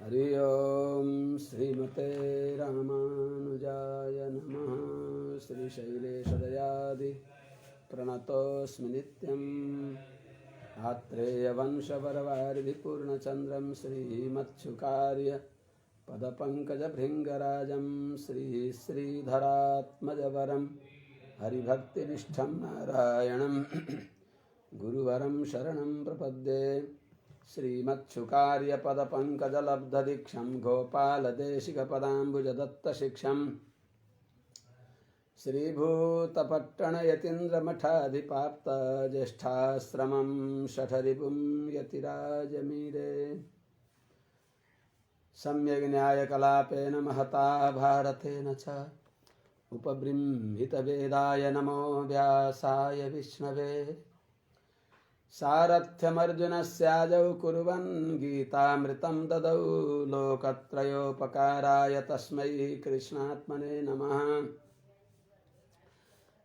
हरि ओम श्रीमते रामानुजाय नमः। श्रीशैलेशदयादि प्रणतोऽस्मि नित्यम्। आत्रेयवंशपरवारिधिपूर्णचन्द्रं श्रीमच्छुकार्य पदपङ्कजभृङ्गराजं श्रीधरात्मजवरं हरिभक्तिनिष्ठं नारायणं गुरुवरं शरणं प्रपद्ये। श्रीमच्छुकार्यपदपङ्कजलब्धदीक्षं गोपालदेशिकपदाम्बुजदत्तशिक्षं श्रीभूतपट्टणयतीन्द्रमठाधिपाप्तज्येष्ठाश्रमं शठरिपुं यतिराजमीरे। सम्यग् न्यायकलापेन महता भारतेन च उपबृंहितवेदाय नमो व्यासाय विष्णवे। सारथ्यमर्जुनस्याजौ कुर्वन् गीतामृतं ददौ लोकत्रयोपकाराय तस्मै कृष्णात्मने नमः।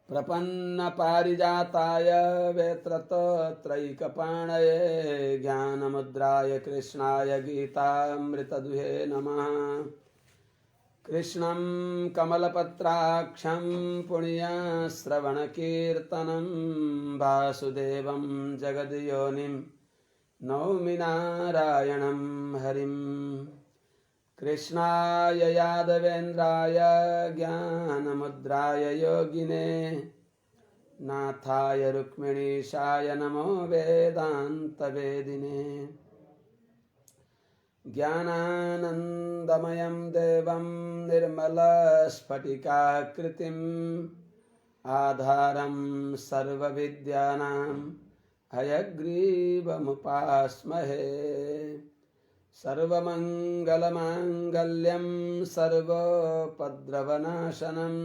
प्रपन्नपारिजाताय वेत्रतत्रैकपाणये ज्ञानमुद्राय कृष्णाय गीतामृतदुहे नमः। कृष्णं कमलपत्राक्षं पुण्यश्रवणकीर्तनं वासुदेवं जगद्योनिं नौमि नारायणं हरिं। कृष्णाय यादवेन्द्राय ज्ञानमुद्राय योगिने नाथाय रुक्मिणीशाय नमो वेदान्तवेदिने। ज्ञानानन्दमयं देवं निर्मलस्फटिकाकृतिम् आधारं सर्वविद्यानां हयग्रीवमुपास्महे। सर्वमङ्गलमाङ्गल्यं सर्वोपद्रवनाशनं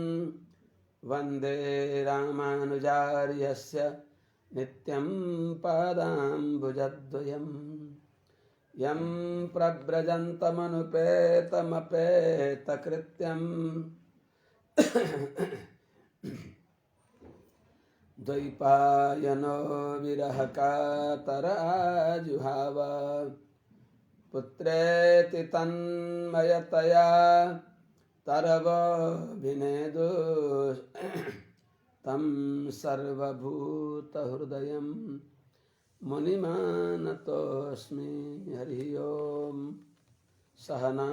वन्दे रामानुजार्यस्य नित्यं पादाम्बुजद्वयम्। यं प्रव्रजन्तमनुपेतमपेतकृत्यं द्वैपायनो विरहकातराजुहाव। पुत्रेति तन्मयतया तरवोऽभिनेदु तं सर्वभूतहृदयं मुनिमानतोऽस्मि। हरि ओम। सहना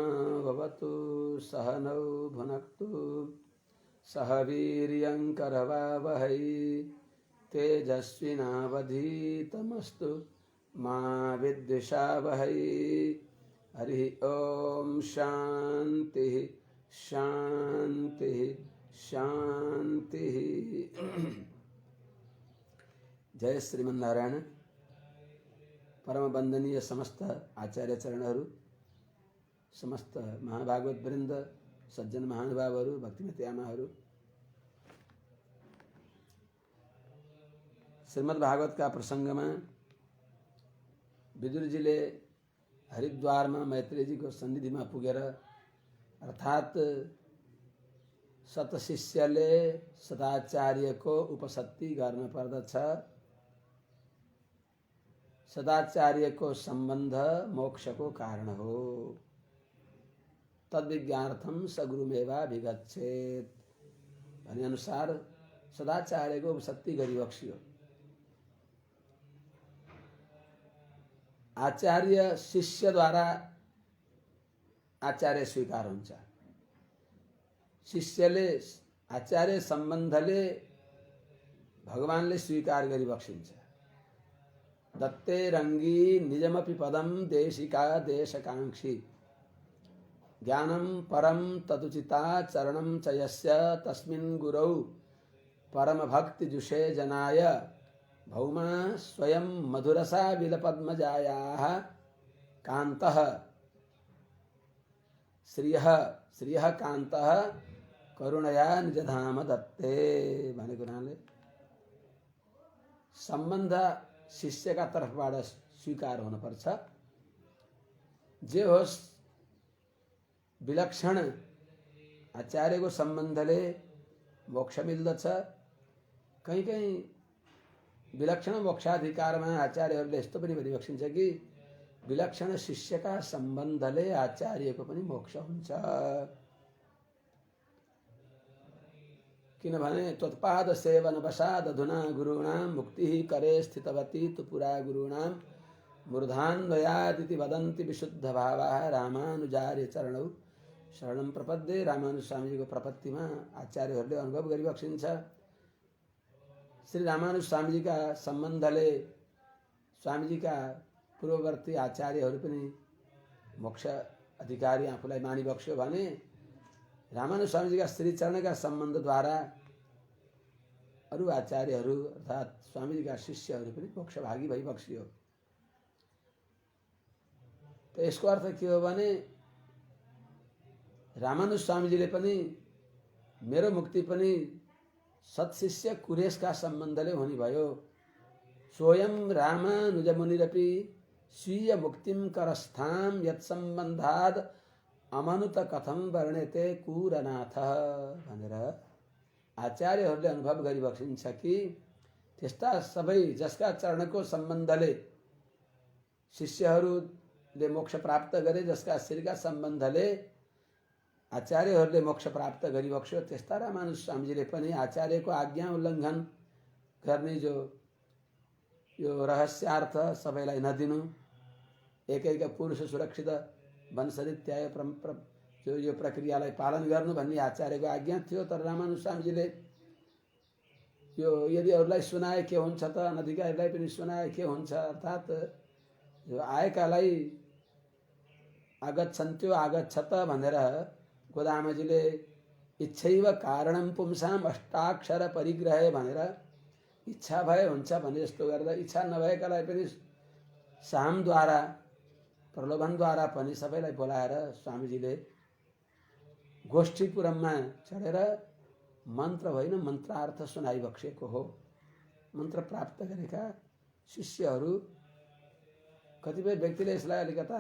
भवतु सहनौ भुनक्तु सह वीर्यं करवावहै तेजस्विनावधीतमस्तु मा विद्विषावहै। हरि ओम। शांति शांति शांति। जय श्रीमन्नारायण। परम वंदनीय समस्त आचार्य चरणहरू, समस्त महाभागवत वृन्द, सज्जन महानुभावहरू, भक्तिमती आमाहरू, श्रीमद् भागवतका प्रसङ्गमा विदुरजीले हरिद्वारमा मैत्रेयजीको सन्निधिमा पुगेर अर्थात् सतशिष्यले सदाचार्यको उपसत्ति गर्न पर्दछ। सदाचार्यको सम्बन्ध मोक्षको कारण हो। तद्विज्ञार्थं सगुरुमेवाभिगच्छेत् भने अनुसार सदाचार्यको उपसत्ति गरिबक्सियो। आचार्य शिष्यद्वारा आचार्य स्वीकार हुन्छ। शिष्यले आचार्य सम्बन्धले भगवानले स्वीकार गरिबक्सिन्छ। दत्ते रङ्गी निजमपि पदं देशिका देशकाङ्क्षी ज्ञानं परं तदुचिता चरणं च यस्य तस्मिन् गुरौ परमभक्तिजुषे जनाय भौमा स्वयं मधुरसा विलपद्मजायाः कान्तः श्रियः कान्तः करुणया निजधाम दत्ते भनेको हुनाले सम्बन्ध शिष्यका तर्फबाट स्वीकार हुनुपर्छ। जे होस् विलक्षण आचार्यको सम्बन्धले मोक्ष मिल्दछ। कहीँ कहीँ विलक्षण मोक्षाधिकारमा आचार्यहरूले यस्तो पनि भनिबक्सिन्छ कि विलक्षण शिष्यका सम्बन्धले आचार्यको पनि मोक्ष हुन्छ। किनभने त्वत्पाद सेवन वसाद अधुना गुरूणां मुक्ति करे स्थितवती तु पुरा गुरूणां मूर्धान्वयादिति वदन्ति विशुद्ध भावाः रामानुजार्य चरणौ शरणं प्रपद्ये। रामानुज स्वामीजीको प्रपत्तिमा आचार्यहरूले अनुभव गरिबक्सिन्छ। श्री रामानुज स्वामीजीका सम्बन्धले स्वामीजीका पूर्ववर्ती आचार्यहरू पनि मोक्ष अधिकारी आफूलाई मानिबक्स्यो भने रामानुज स्वामीजीका श्रीचरणका सम्बन्धद्वारा अरू आचार्यहरू अर्थात् स्वामीजीका शिष्यहरू पनि मोक्षभागी भइबक्सियो। त यसको अर्थ के हो भने रामानुज स्वामीजीले पनि मेरो मुक्ति पनि सत्शिष्य कुरेशका सम्बन्धले हुने भयो। स्वयं रामानुज मुनिरपि स्वीय मुक्तिम करस्थाम यत्सम्बन्धाद अमनुत कथम वर्ण्यते कुरनाथ भनेर आचार्यहरूले अनुभव गरिबक्सिन्छ कि त्यस्ता सबै जसका चरणको सम्बन्धले शिष्यहरूले मोक्ष प्राप्त गरे, जसका श्रीका सम्बन्धले आचार्यहरूले मोक्ष प्राप्त गरिबक्स्यो, त्यस्ता रामानुज स्वामीजीले पनि आचार्यको आज्ञा उल्लङ्घन गर्ने जो यो रहस्यार्थ सबैलाई नदिनु, एकैका पुरुष सुरक्षित वंशरित्याय यो प्रक्रियालाई पालन गर्नु भन्ने आचार्यको आज्ञा थियो। तर रामानुज स्वामीजीले यो यदि अरूलाई सुनाए के हुन्छ त, अनधिकारीलाई पनि सुनाए के हुन्छ, अर्थात् यो आएकालाई आगच्छन्त्यो आगच्छत भनेर गोदामजीले इच्छैव कारणम पुंसाम अष्टाक्षर परिग्रहे भनेर इच्छा भए हुन्छ भने जस्तो गर्दा इच्छा नभएकालाई पनि सामद्वारा प्रलोभनद्वारा पनि सबैलाई बोलाएर स्वामीजीले गोष्ठीपुरममा चढेर मन्त्र होइन मन्त्रार्थ सुनाइबक्सेको हो। मन्त्र प्राप्त गरेका शिष्यहरू कतिपय व्यक्तिले यसलाई अलिकता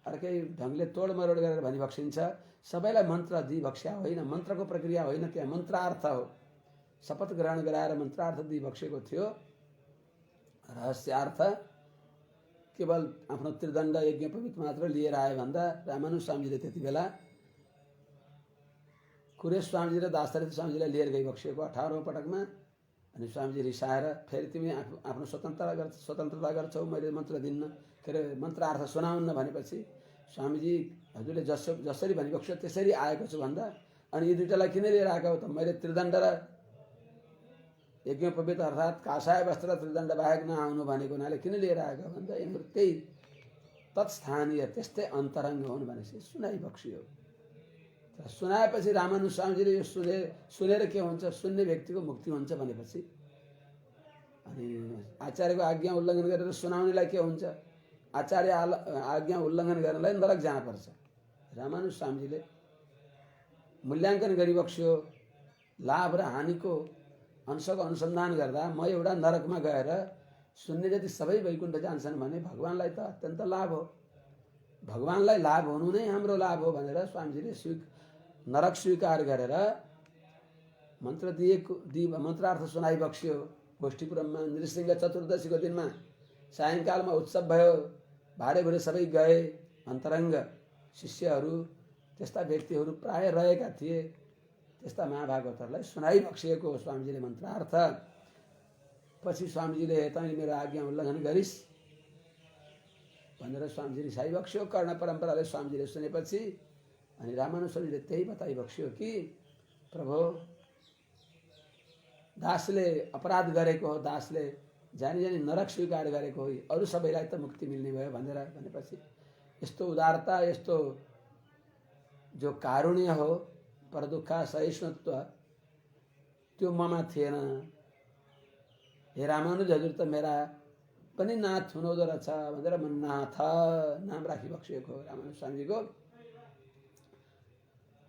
अर्कै ढङ्गले तोडमरोड गरेर भनिबक्सिन्छ। सबैलाई मन्त्र दिइबक्स्या होइन, मन्त्रको प्रक्रिया होइन, त्यहाँ मन्त्रार्थ हो। शपथ ग्रहण गराएर मन्त्रार्थ दिइबक्सेको थियो। रहस्यार्थ केवल आफ्नो त्रिदण्ड यज्ञोपवीत मात्र लिएर आए भन्दा रामानुज स्वामीजीले त्यति बेला कुरेश स्वामीजी र दासरथी स्वामीजीलाई लिएर गइबक्सिएको 18औं पटकमा। अनि स्वामीजी रिसाएर फेरि तिमी आफ्नो स्वतन्त्रता गर्छौ, मैले मन्त्र दिन्न, के अरे मन्त्रार्थ सुनाउन्न भनेपछि स्वामीजी हजुरले जसरी भनिबक्स्यो त्यसरी आएको छु भन्दा अनि यी दुईटालाई किन लिएर आएको हो त? मैले त्रिदण्ड र यज्ञोपवीत अर्थात् काषाय वस्त्र त्रिदण्ड बाहेक नआउनु भनेको हुनाले किन लिएर आएको भन्दा यिनीहरू त्यही तत्स्थानीय त्यस्तै अन्तरङ्ग हुन् भनेपछि सुनाइबक्सियो। सुनाएपछि रामानुज स्वामीजीले यो सुनेर के हुन्छ, सुन्ने व्यक्तिको मुक्ति हुन्छ भनेपछि अनि आचार्यको आज्ञा उल्लङ्घन गरेर सुनाउनेलाई के हुन्छ? आचार्य आज्ञा उल्लङ्घन गर्नलाई नरक जानुपर्छ। रामानुज स्वामीजीले मूल्याङ्कन गरिबक्स्यो। लाभ र हानिको अंशको अनुसन्धान गर्दा म एउटा नरकमा गएर सुन्ने जति सबै वैकुण्ठ जान्छन् भने भगवानलाई त अत्यन्त लाभ हो, भगवानलाई लाभ हुनु नै हाम्रो लाभ हो भनेर स्वामीजीले नरक स्वीकार गरेर मन्त्रार्थ सुनाइबक्स्यो। गोष्ठीपुरममा नृसिंह चतुर्दशीको दिनमा सायङ्कालमा उत्सव भयो, भारे सबै गए। अन्तरङ्ग शिष्यहरू त्यस्ता व्यक्तिहरू प्राय रहेका थिए। त्यस्ता महाभागवतहरूलाई सुनाइबक्सिएको स्वामीजीले मन्त्रार्थ। पछि स्वामीजीले तैँले मेरो आज्ञा उल्लङ्घन गरिस् भनेर स्वामीजी रिसाइबक्स्यो। कर्ण परम्पराले स्वामीजीले सुनेपछि अनि रामानुज स्वामीले त्यही बताइबक्स्यो कि प्रभु दासले अपराध गरेको हो, दासले जानी जानी नरक स्वीकार गरेको हो, अरू सबैलाई त मुक्ति मिल्ने भयो भनेर भनेपछि यस्तो उदारता, यस्तो जो कारुण्य हो, परदुःख सहिष्णुत्व त्यो ममा थिएन। हे रामानुज हजुर त मेरा पनि नाथ हुनुहुँदो रहेछ भनेर म नाथ नाम राखिबक्सिएको रामानुज स्वामीजीको।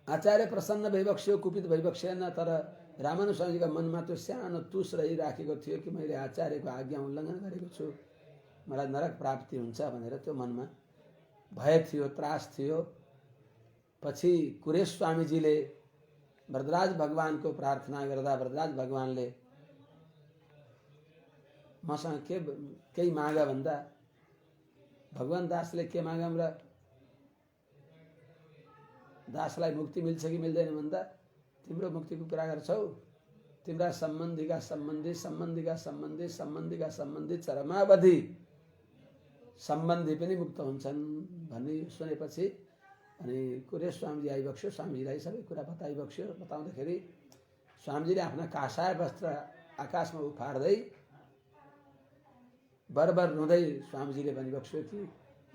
आचार्य प्रसन्न भइबक्स्यो, कुपित भइबक्सेन। तर रामानुज स्वामीजीका मनमा त्यो सानो तुस रहिराखेको थियो कि मैले आचार्यको आज्ञा उल्लङ्घन गरेको छु, मलाई नरक प्राप्ति हुन्छ भनेर त्यो मनमा भय थियो, त्रास थियो। पछि कुरेश स्वामीजीले वरदराज भगवानको प्रार्थना गर्दा वरदराज भगवानले मसँग केही माग भन्दा भगवान दासले के मागौँ र दासलाई मुक्ति मिल्छ कि मिल्दैन भन्दा तिम्रो मुक्तिको कुरा गर्छौ, तिम्रा सम्बन्धीका सम्बन्धी सम्बन्धीका सम्बन्धी सम्बन्धीका सम्बन्धी चरमावधि सम्बन्धी पनि मुक्त हुन्छन् भन्ने सुनेपछि अनि कुरे स्वामीजी आइबक्स्यो। स्वामीजीलाई सबै कुरा बताइबक्स्यो। बताउँदाखेरि स्वामीजीले आफ्ना कासाय वस्त्र आकाशमा उफार्दै बरबर रुँदै स्वामीजीले भनिबक्स्यो कि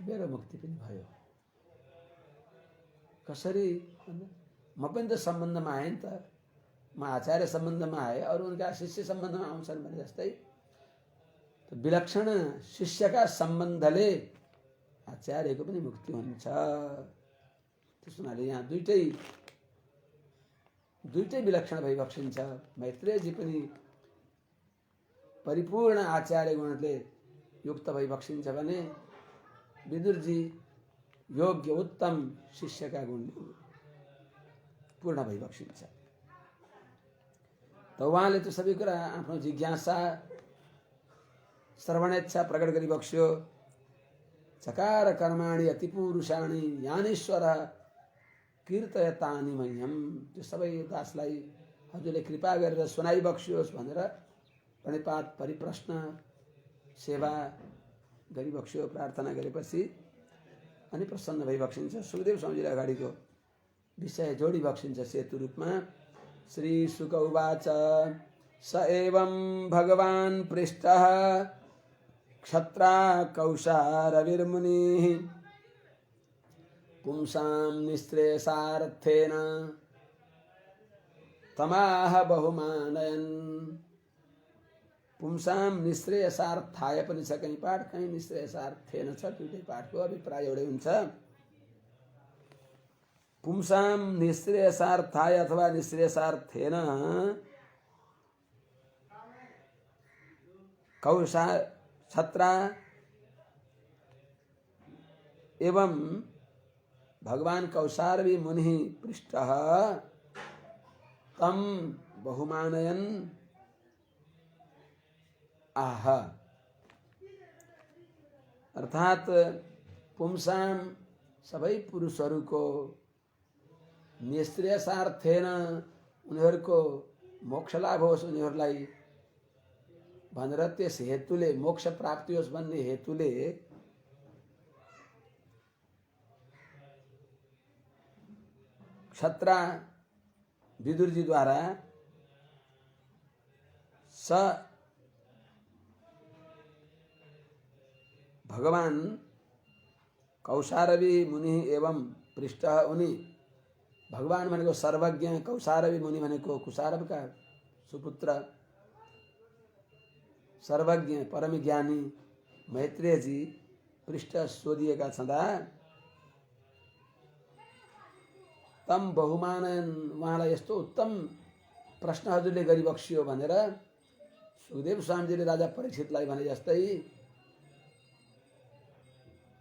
मेरो मुक्ति पनि भयो। कसरी? म पनि त सम्बन्धमा आएँ नि त, म आचार्य सम्बन्धमा आएँ, अरू उनका शिष्य सम्बन्धमा आउँछन् भने जस्तै विलक्षण शिष्यका सम्बन्धले आचार्यको पनि मुक्ति हुन्छ। त्यस हुनाले यहाँ दुइटै विलक्षण भइबक्सिन्छ। मैत्रेयजी पनि परिपूर्ण आचार्य गुणले युक्त भइबक्सिन्छ भने विदुरजी योग्य उत्तम शिष्यका गुणले पूर्ण भइबक्सिन्छ। त उहाँले त सबै कुरा आफ्नो जिज्ञासा श्रवणेच्छा प्रकट गरिबक्स्यो। चकार कर्माणि अतिपुरुषाणि यानीश्वर कीर्तयतानि मह्यम। त्यो सबै दासलाई हजुरले कृपा गरेर सुनाइबक्स्योस् भनेर प्रणिपात परिप्रश्न सेवा गरिबक्स्यो। प्रार्थना गरेपछि अनि प्रसन्न भइबक्सिन्छ। सुखदेव स्वामीजीले अगाडिको विषय जोडिबक्सिन्छ सेतु रूपमा। श्री शुक उवाच स एवं भगवान् पृष्टः क्षत्रा कौशारविर्मुनिः पुंसां निःश्रेयसार्थेन तमाह बहुमानयन्। पुंसां निःश्रेयसार्थाय पनि छ कहीँ पाठ, कहीँ निःश्रेयसार्थेन छ। दुईटै पाठको अभिप्राय एउटै हुन्छ। पुंसां निःश्रेयसार्थाय अथवा निःश्रेयसार्थेन कौशा छत्रा एवं भगवान कौशारवी मुनि पृष्ठः तम बहुमानयन आह। अर्थात पुंसाम सबै पुरुषहरूको निःश्रेयसार्थेन उनीहरूको मोक्ष लाभ होस्, उनीहरूलाई भनेर त्यस हेतुले मोक्ष प्राप्ति होस् भन्ने हेतुले क्षत्रा विदुरजीद्वारा स भगवान कौशारवी मुनि एवं पृष्ठ उनी भगवान भनेको सर्वज्ञ, कौशारवी मुनि भनेको कुशारवका सुपुत्र सर्वज्ञ परम ज्ञानी मैत्रेयजी पृष्ठ सोधिएका छँदा तम बहुमानयन उहाँलाई यस्तो उत्तम प्रश्न हजुरले गरिबक्सियो भनेर सुखदेव स्वामीजीले राजा परीक्षितलाई भने जस्तै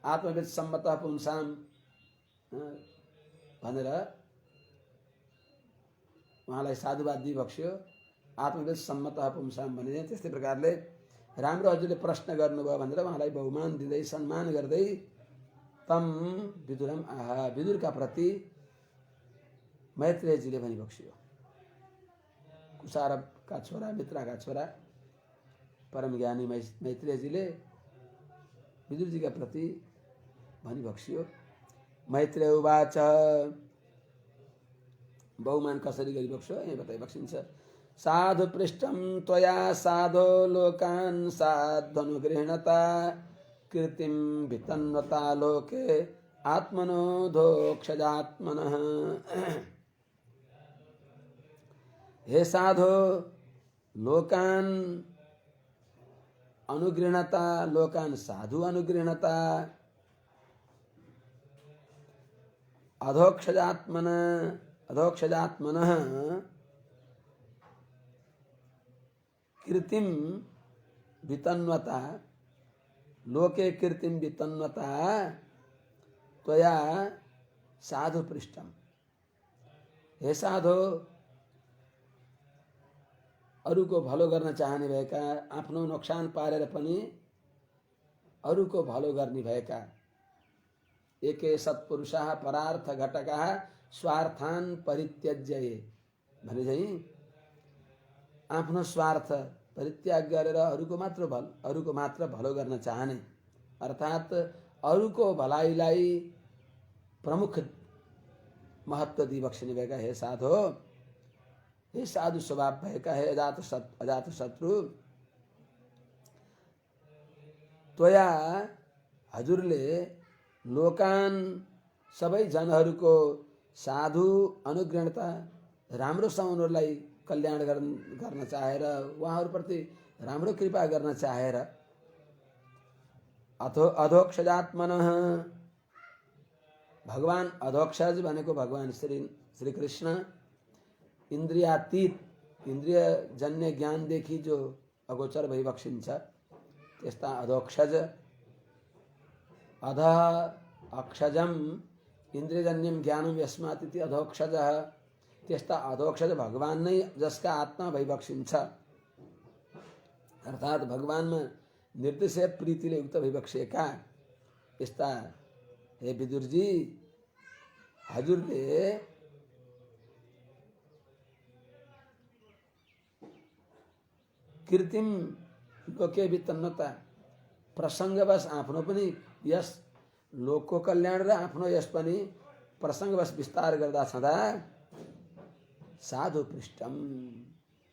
आत्मवेद सम्मत पुंसाम भनेर उहाँलाई साधुवाद दिइबक्स्यो। आत्मवेद सम्मत पुंसाम भने त्यस्तै प्रकारले राम्रो हजुरले प्रश्न गर्नुभयो भनेर उहाँलाई बहुमान दिँदै सम्मान गर्दै तम विदुरम आहा विदुरका प्रति मैत्रेयजीले भनिबक्स्यो। कुशारवका छोरा मित्रका छोरा परम ज्ञानी मैत्रेयजीले विदुरजीका प्रति भनिबक्स्यो। मैत्रेय उवाच बहुमान कसरी गरिबक्स्यो यहाँ बताइबक्सिन्छ। साधु पृष्ठम त्वया साधो लोकान् साध्वनुगृह्णता कीर्तिं वितन्वता लोके आत्मनो धोक्षजात्मनः। हे साधो लोकान् अनुगृह्णता लोकान् साधु अनुगृह्णता अधोक्षजात्मनः कीर्तिं वितन्वता लोके कीर्तिं वितन्वता त्वया साधु पृष्ठम। हे साधो अरूको भलो गर्न चाहने भएका आफ्नो नोक्सान पारेर पनि अरूको भलो गर्ने भएका एके सत्पुरुषाः परार्थ घटकाः स्वार्थान परित्यज्य भने चाहिँ आफ्नो स्वार्थ परित्याग गरेर अरूको मात्र भलो गर्न चाहने अर्थात् अरूको भलाइलाई प्रमुख महत्व दिइबक्सिने भएका हे साधु, हे साधु स्वभाव भएका हे अजात शत्रु, त्वया हजुरले लोकान सबै जनहरूको साधु अनुग्रहणता राम्रोसँग उनीहरूलाई कल्याण गर्न चाहेर उहाँहरूप्रति राम्रो कृपा गर्न चाहेर अधोक्षजात्मनः भगवान अधोक्षज भनेको भगवान श्री कृष्ण इन्द्रियातीत इन्द्रियजन्य ज्ञानदेखि जो अगोचर भइबक्सिन्छ त्यस्ता अधोक्षज अध अक्षजम इन्द्रियजन्यम ज्ञानम यस्मात् इति अधोक्षजः त्यस्ता अधोक्षज भगवान नै जसका आत्मा भइबक्सिन्छ अर्थात् भगवानमा निर्देशय प्रीतिले युक्त भइबक्सिएका यस्ता हे विदुरजी हजुरले कृत्रिम लोके वितन्नता प्रसङ्गवश आफ्नो पनि यस लोकको कल्याण र आफ्नो यस पनि प्रसङ्गवश विस्तार गर्दा छँदा साधु पृष्ठम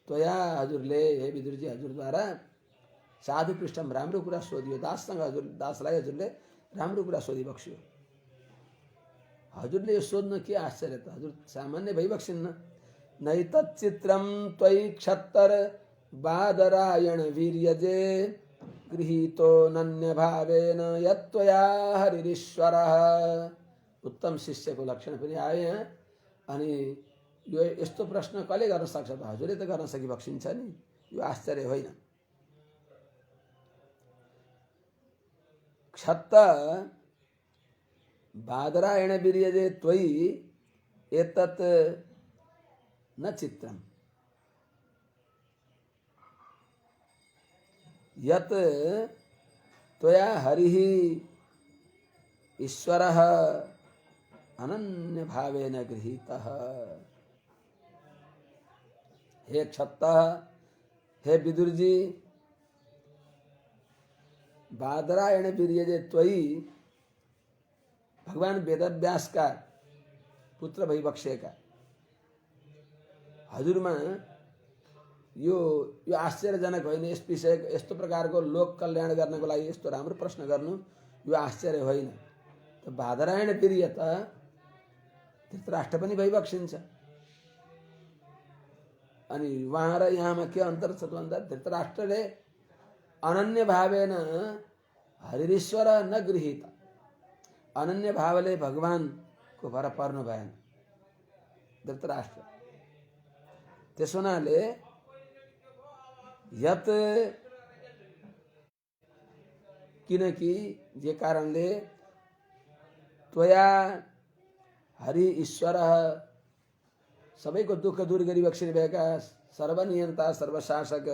त्वया हजुरले हे विदुरजी हजुरद्वारा साधु पृष्ठम राम्रो कुरा सोधियो दाससँग दासलाई हजुरले राम्रो कुरा सोधिबक्सियो हजुरले यो सोध्न के आश्चर्य त हजुर सामान्य भइबक्सिन्न नै तच्चित्रम त्वयि क्षत्तर बादरायण वीर्यजे गृहीतो नन्य भावेन यत्त्वया हरिरीश्वरः उत्तम शिष्यको लक्षण पनि आयो यहाँ अनि यो यस्तो प्रश्न कसले गर्न सक्छ त हजुरले त गर्न सकिबक्सिन्छ नि यो आश्चर्य होइन क्षत्त बादरायण वीर्यजे त्वयि एतत् न चित्रम यत् त्वया हरिः ईश्वरः अनन्य भावेन गृहीतः हे क्षत्तः हे विदुरजी बादरायण वीर्यजे त्वयि भगवान वेदव्यास का पुत्र भइबक्सेका हजुरमा यो आश्चर्यजनक होइन यस विषय यस्तो प्रकारको लोक कल्याण गर्नको लागि यस्तो राम्रो प्रश्न गर्नु यो आश्चर्य होइन त बादरायण वीर्य त धृतराष्ट्र पनि भइबक्सिन्छ अनि वहाँ र यहाँमा के अन्तर छ भन्दा धृतराष्ट्रले अनन्य भावेन हरिरीश्वर न गृहीत अनन्य भावले भगवानको भर पर्नु भएन धृतराष्ट्र त्यसो हुनाले यत किनकि जे कारणले त्वया हरि ईश्वर सबैको दुःख दूर गरिबक्सिने भएका सर्वनियन्ता सर्वशासक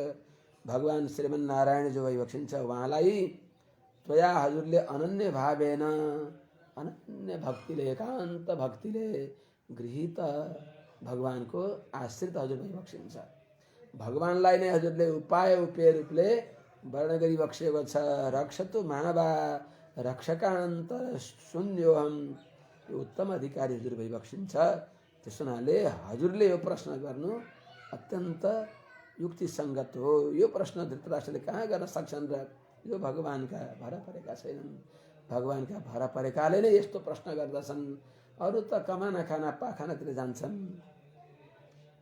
भगवान श्रीमन्नारायण जो भइबक्सिन्छ उहाँलाई त्वया हजुरले अनन्य भावेन अनन्य भक्तिले एकान्त भक्तिले गृहीत भगवानको आश्रित हजुर भइबक्सिन्छ भगवानलाई नै हजुरले उपाय उपेय रूपले वर्ण गरिबक्सेको छ रक्षतु महाबा रक्षकान्त शून्योहम यो उत्तम अधिकारी हजुर भइबक्सिन्छ त्यसो हुनाले हजुरले यो प्रश्न गर्नु अत्यन्त युक्तिसङ्गत हो यो प्रश्न धृतराष्ट्रले कहाँ गर्न सक्छन् र यो भगवानका भर परेका छैनन् भगवानका भर परेकाले नै यस्तो प्रश्न गर्दछन् अरू त कमाना खाना पाखानातिर जान्छन्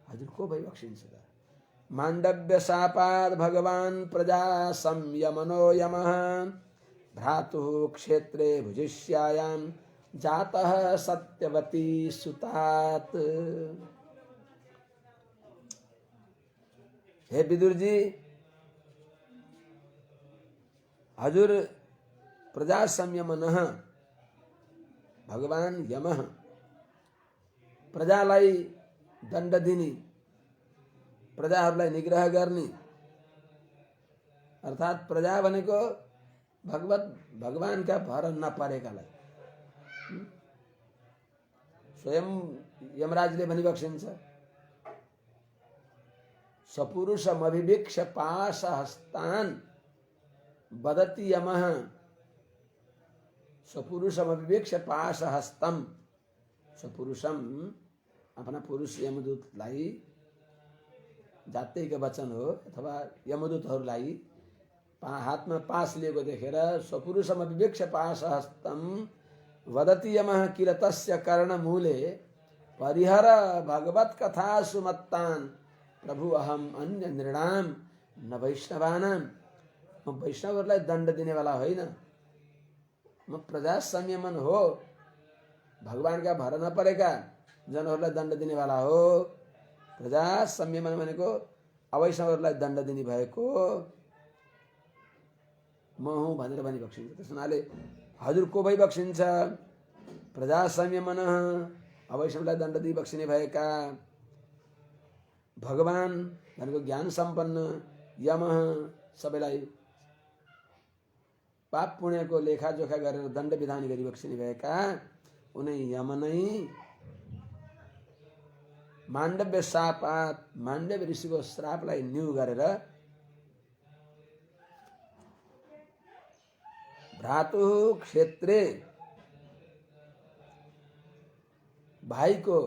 हजुर को भइबक्सिन्छ त माण्डव्य शापाद भगवान प्रजा संयमनो यमः भ्रातुः क्षेत्रे भुजिष्यायां जातः सत्यवती सुतात हे विदुरजी हजुर प्रजा संयमनः भगवान यमः प्रजालाई दण्ड दिने प्रजाहरूलाई निग्रह गर्ने अर्थात् प्रजा भनेको भगवानका भर नपरेकालाई स्वयं यमराजले भनिबक्सिन्छ, सपुरुषमभिवेक्ष पाशहस्तान् वदति यमः। सपुरुषमभिवेक्ष पाशहस्तम, सपुरुषम अपना पुरुष यमदूतलाई, जात्यैको वचन हो अथवा यमदूतहरूलाई हातमा पास लिएको देखेर सपुरुषमभिवेक्ष पाशहस्तम वदति यमः किल तस्य कर्णमूले परिहर भगवत कथा सुमत्तान् प्रभु अहम अन्य नृणाम न वैष्णवानाम। म वैष्णवहरूलाई दण्ड दिनेवाला होइन, म प्रजा संयमन हो, भगवानका भर नपरेका जनहरूलाई दण्ड दिनेवाला हो। प्रजा संयमन भनेको अवैष्णवहरूलाई दण्ड दिने भएको म हुँ भनेर भनिबक्सिन्छ। त्यस हुनाले हजुर को भइबक्सिन्छ? प्रजा संयमन, अवैष्णवलाई दण्ड दिइबक्सिने भएका भगवान भनेको ज्ञान सम्पन्न, यम सबैलाई पाप पुण्यको लेखाजोखा गरेर दण्ड विधान गरिबक्सिने भएका उनै यम नै माण्डव्य शापात, माण्डव्य ऋषिको श्रापलाई न्यू गरेर भ्रातु क्षेत्रे, भाइको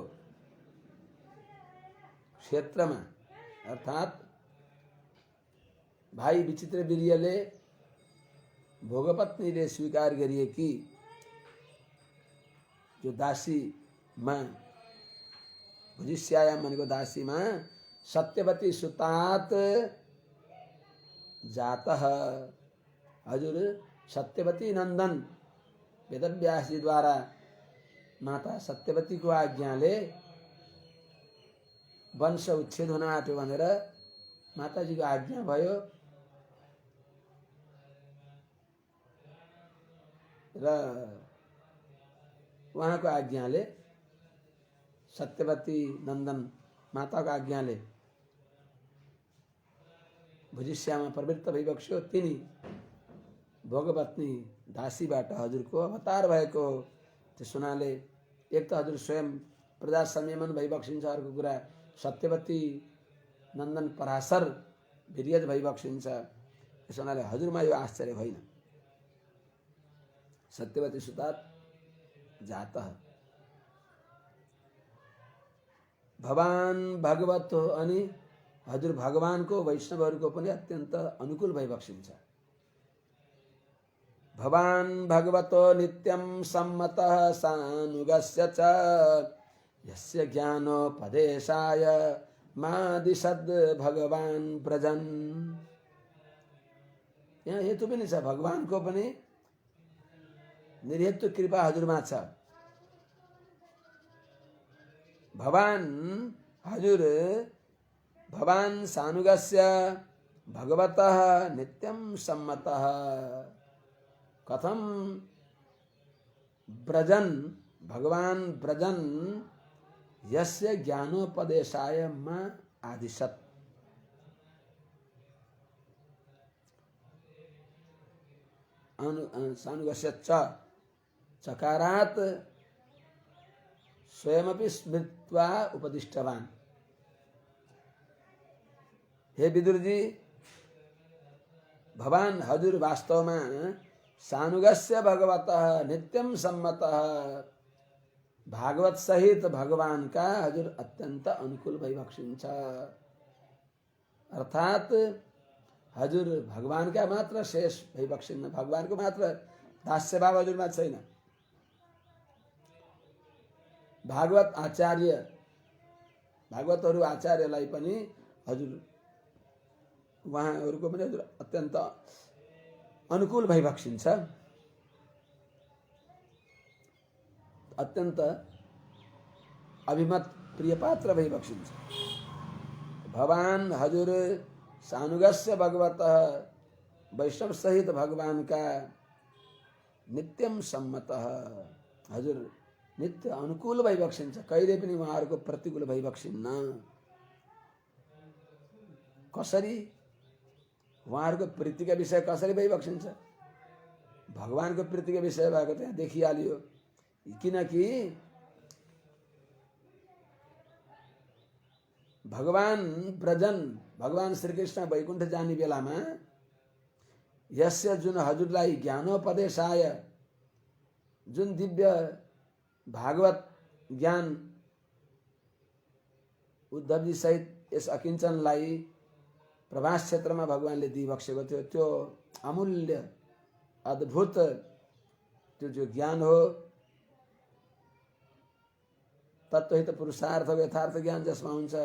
क्षेत्रमा अर्थात भाइ विचित्र वीर्यले भोगपत्नीले स्वीकार गरिएकी जो दासीमा, भुजिष्यायाम भनेको दासीमा सत्यवती सुतात जातः, हजुर सत्यवती नन्दन वेदव्यासजी द्वारा माता सत्यवतीको आज्ञाले वंश उच्छेद हुन आँट्यो भनेर माताजीको आज्ञा भयो र उहाँको आज्ञाले, सत्यवती नन्दन माताको आज्ञाले भुजिष्यामा प्रवृत्त भइबक्स्यो। तिनी भोगपत्नी दासीबाट हजुरको अवतार भएको। त्यस हुनाले एक त हजुर स्वयं प्रजा संयमन भइबक्सिन्छ, अर्को कुरा सत्यवती नन्दन पराशर वीर्यज भइबक्सिन्छ। त्यस हुनाले हजुरमा यो आश्चर्य होइन। सत्यवती सुतात जातः भगवान भगवत हो, अनि हजुर भगवानको वैष्णवहरूको पनि अत्यन्त अनुकूल भइबक्सिन्छ। भगवान भगवतो नित्यं सम्मतः सानुगस्य च यस्य ज्ञानोपदेशाय मादिशद भगवान व्रजन। यहाँ हेतु पनि छ, भगवानको पनि निर्हेतु कृपा हजुरमा छ। भगवान हजुर भगवान सानुगस्य भगवतः नित्यं सम्मतः कथम व्रजन, भगवान व्रजन यस्य ज्ञानोपदेशाय मा आदिशत। सानुगस्य च चकारात स्वयमपि स्मृत्वा उपदिष्टवान। हे विदुर जी, भगवान हजुर वास्तवमा सानुगस्य भगवतः नित्यं सम्मतः, भागवत सहित भगवान का हजुर अत्यंत अनुकूल भइबक्सिन्छ। अर्थात हजुर भगवान का मात्र शेष भइबक्सिन्न, भगवान को मात्र दास्य भाव हजुरमा छैन। भागवत आचार्य, भागवतहरू आचार्यलाई पनि हजुर उहाँहरूको पनि हजुर अत्यन्त अनुकूल भइबक्सिन्छ, अत्यन्त अभिमत प्रिय पात्र भइबक्सिन्छ। भगवान हजुर सानुगस्य भगवतः वैष्णव सहित भगवान का नित्यम सम्मतः हजुर नित्य अनुकूल भइबक्सिन्छ, कहिले पनि उहाँहरूको प्रतिकूल भइबक्सिन्न। कसरी उहाँहरूको प्रीतिका विषय कसरी भइबक्सिन्छ? भगवानको प्रीतिको विषय भएको त्यहाँ देखिहाल्यो। किनकि भगवान ब्रजन भगवान श्रीकृष्ण वैकुण्ठ जाने बेलामा यस्य जुन हजुरलाई ज्ञानोपदेशाय जुन दिव्य भागवत ज्ञान उद्धवजी सहित यस अकिञ्चनलाई प्रभास क्षेत्रमा भगवानले दिइबक्सेको थियो। त्यो अमूल्य अद्भुत त्यो जो ज्ञान हो, तत्त्वहित पुरुषार्थको यथार्थ ज्ञान जसमा हुन्छ,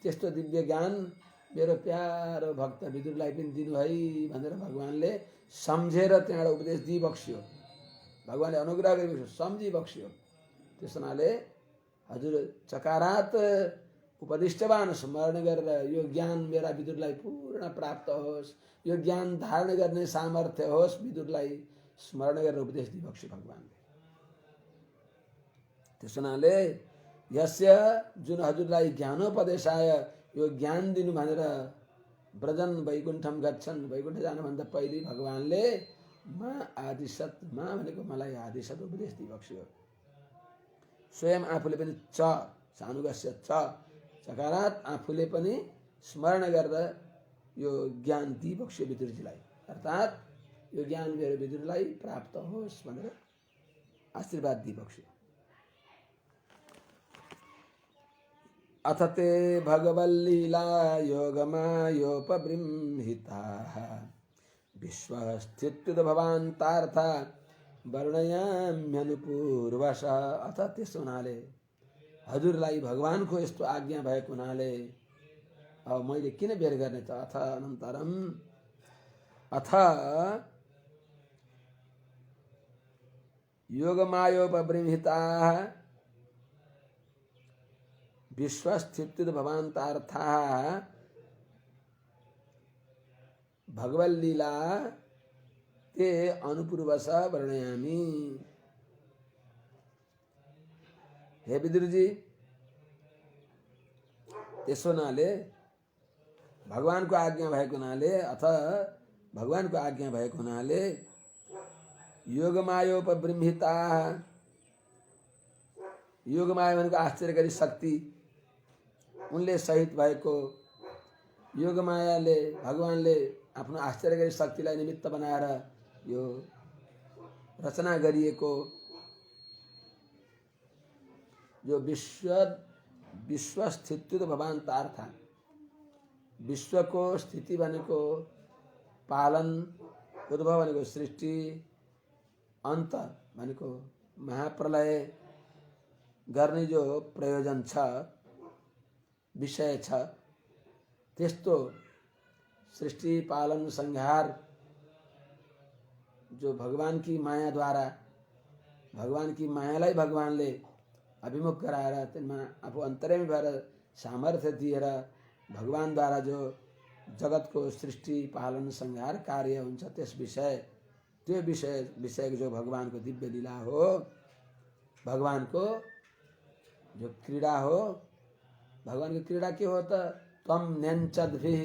त्यस्तो दिव्य ज्ञान मेरो प्यारो भक्त विदुरलाई पनि दिनु है भनेर भगवानले सम्झेर त्यहाँबाट उपदेश दिइबक्स्यो। भगवानले अनुग्रह गरिबक्स्यो, सम्झिबक्स्यो। त्यस हुनाले हजुर चकारात उपदिष्टवान स्मरण गरेर यो ज्ञान मेरा विदुरलाई पूर्ण प्राप्त होस्, यो ज्ञान धारण गर्ने सामर्थ्य होस्, विदुरलाई स्मरण गरेर उपदेश दिइबक्स्यो भगवानले। त्यस हुनाले यस्य जुन हजुरलाई ज्ञानोपदेशाय यो ज्ञान दिनु भनेर ब्रजन वैकुण्ठम गच्छन्, वैकुण्ठ जानुभन्दा पहिले भगवानले मा आदिशत, मा भनेको मलाई आदिशत उपदेश दिइबक्स्यो। स्वयं आफूले पनि च सानुगस्य च चकारात आफूले पनि स्मरण गरेर यो ज्ञान दिइबक्स्यो विदुरजीलाई। अर्थात् यो ज्ञान मेरो विदुरलाई प्राप्त होस् भनेर आशीर्वाद दिइबक्स्यो। अथ ते भगवल्लीला योगमायोपबृंहिताः विश्वस्थित्युत भवान्तार्था वर्णयाम्यनुपूर्वशः। अथ त्यस हुनाले हजुरलाई भगवानको यस्तो आज्ञा भएको हुनाले अब मैले किन बेर गर्ने त। अथ अनन्तरम अथ योगमायोपबृंहिताः विश्वस्थित्युत भवान्तार्थाः भगवल्लीला ते अनुपूर्वश वर्णयामि। हे विदुरजी, त्यसो हुनाले भगवानको आज्ञा भएको हुनाले, अथ भगवानको आज्ञा भएको हुनाले योगमायोपबृंहिताः, योगमाया भनेको आश्चर्यकारी शक्ति, उनले सहित भएको योगमायाले भगवानले आफ्नो आश्चर्यकारी शक्तिलाई निमित्त बनाएर यो रचना गरिएको जो विश्वस्थित्युत भवान्तार्था, विश्वको स्थिति भनेको पालन, उद्भव भनेको सृष्टि, अन्त भनेको महाप्रलय गर्ने जो प्रयोजन छ, विषय छ, त्यस्तो सृष्टि पालन संहार जो भगवान की माया द्वारा, भगवान की मायालाई भगवानले अभिमुख गराएर त्यसमा आफू अन्तर्यामी भएर सामर्थ्य दिएर भगवानद्वारा जो जगतको सृष्टि पालन संहार कार्य हुन्छ त्यस विषय, त्यो विषय जो भगवानको दिव्य लीला हो, भगवानको जो क्रीडा हो। भगवानको क्रीडा के हो त। त्वं न्यञ्चद्भिः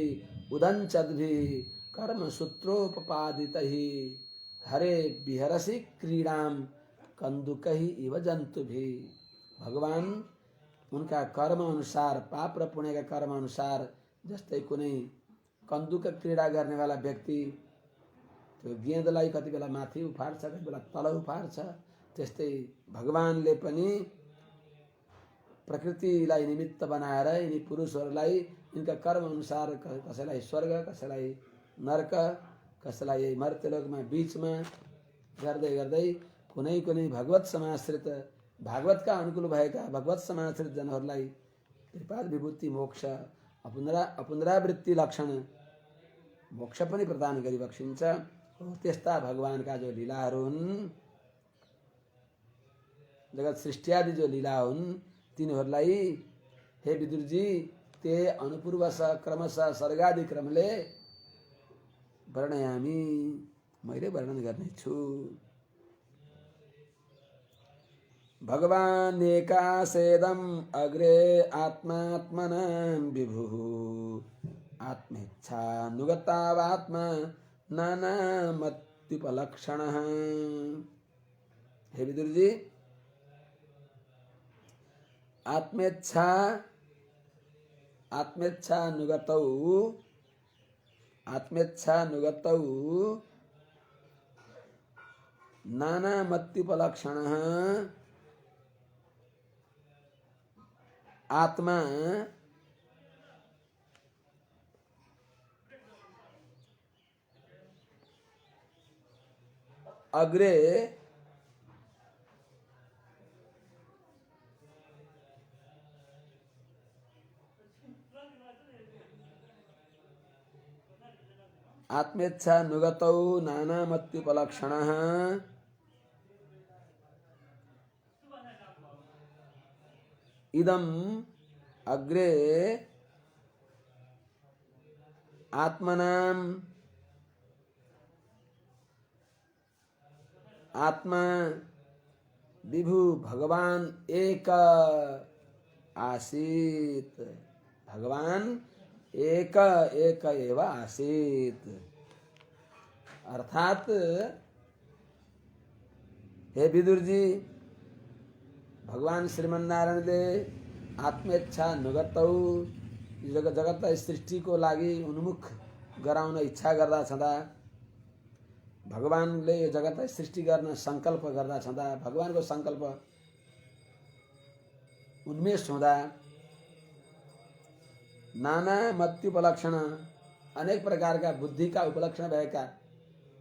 उदञ्चद्भिः कर्मसूत्रोपपादितैः हरे विहरसि क्रीडां कंदुकहि इव जन्तुभिः। भगवान उनका कर्म अनुसार, पाप र पुण्यका कर्म अनुसार, जस्तै कुनै कंदुक क्रीडा गर्नेवाला व्यक्ति त्यो गेँदलाई कति बेला माथि उफार्छ, कति बेला तल उफार्छ, त्यस्तै भगवानले पनि प्रकृतिलाई निमित्त बनाएर यिनी पुरुषहरूलाई यिनका कर्म अनुसार कसैलाई स्वर्ग, कसैलाई नर्क, कसैलाई यही मर्त्यलोकमा बीचमा गर्दै गर्दै कुनै कुनै भगवत समाश्रित, भागवतका अनुकूल भएका भगवत समाश्रित जनहरूलाई त्रिपाद विभूति मोक्ष अपुनरावृत्ति लक्षण मोक्ष पनि प्रदान गरिबक्सिन्छ। त्यस्ता भगवानका जो लीलाहरू हुन्, जगत सृष्टि आदि जो लीला हुन्, तिनीहरूलाई हे विदुरजी ते अनुपूर्वश क्रमशः सर्गादि क्रमले वर्णयामि, मैले वर्णन गर्नेछु। भगवान् एकासेदम् अग्रे आत्मात्मनां विभुः आत्मेच्छानुगतावात्मा नानामत् नानामत्युपलक्षणः। हे विदुर जी, आत्मेच्छा आत्मेच्छानुगतौ नानामत्युपलक्षणः। आत्मा अग्रे आत्मेच्छानुगतौ नानामत्युपलक्षणः। इदम् अग्रे आत्मनाम् आत्मा विभु भगवान एक आसीत। भगवान एक एक एव आसीत। अर्थात हे विदुर जी, भगवान श्रीमन्नारायण ले आत्मेच्छा नुगतौ जगतलाई सृष्टिको लागि उन्मुख गराउन इच्छा गर्दा छँदा, भगवानले यो जगतलाई सृष्टि गर्न संकल्प गर्दा छँदा, भगवानको संकल्प उन्मेष हुँदा नाना मत्युपलक्षण, अनेक प्रकारका बुद्धिका उपलक्षण भएका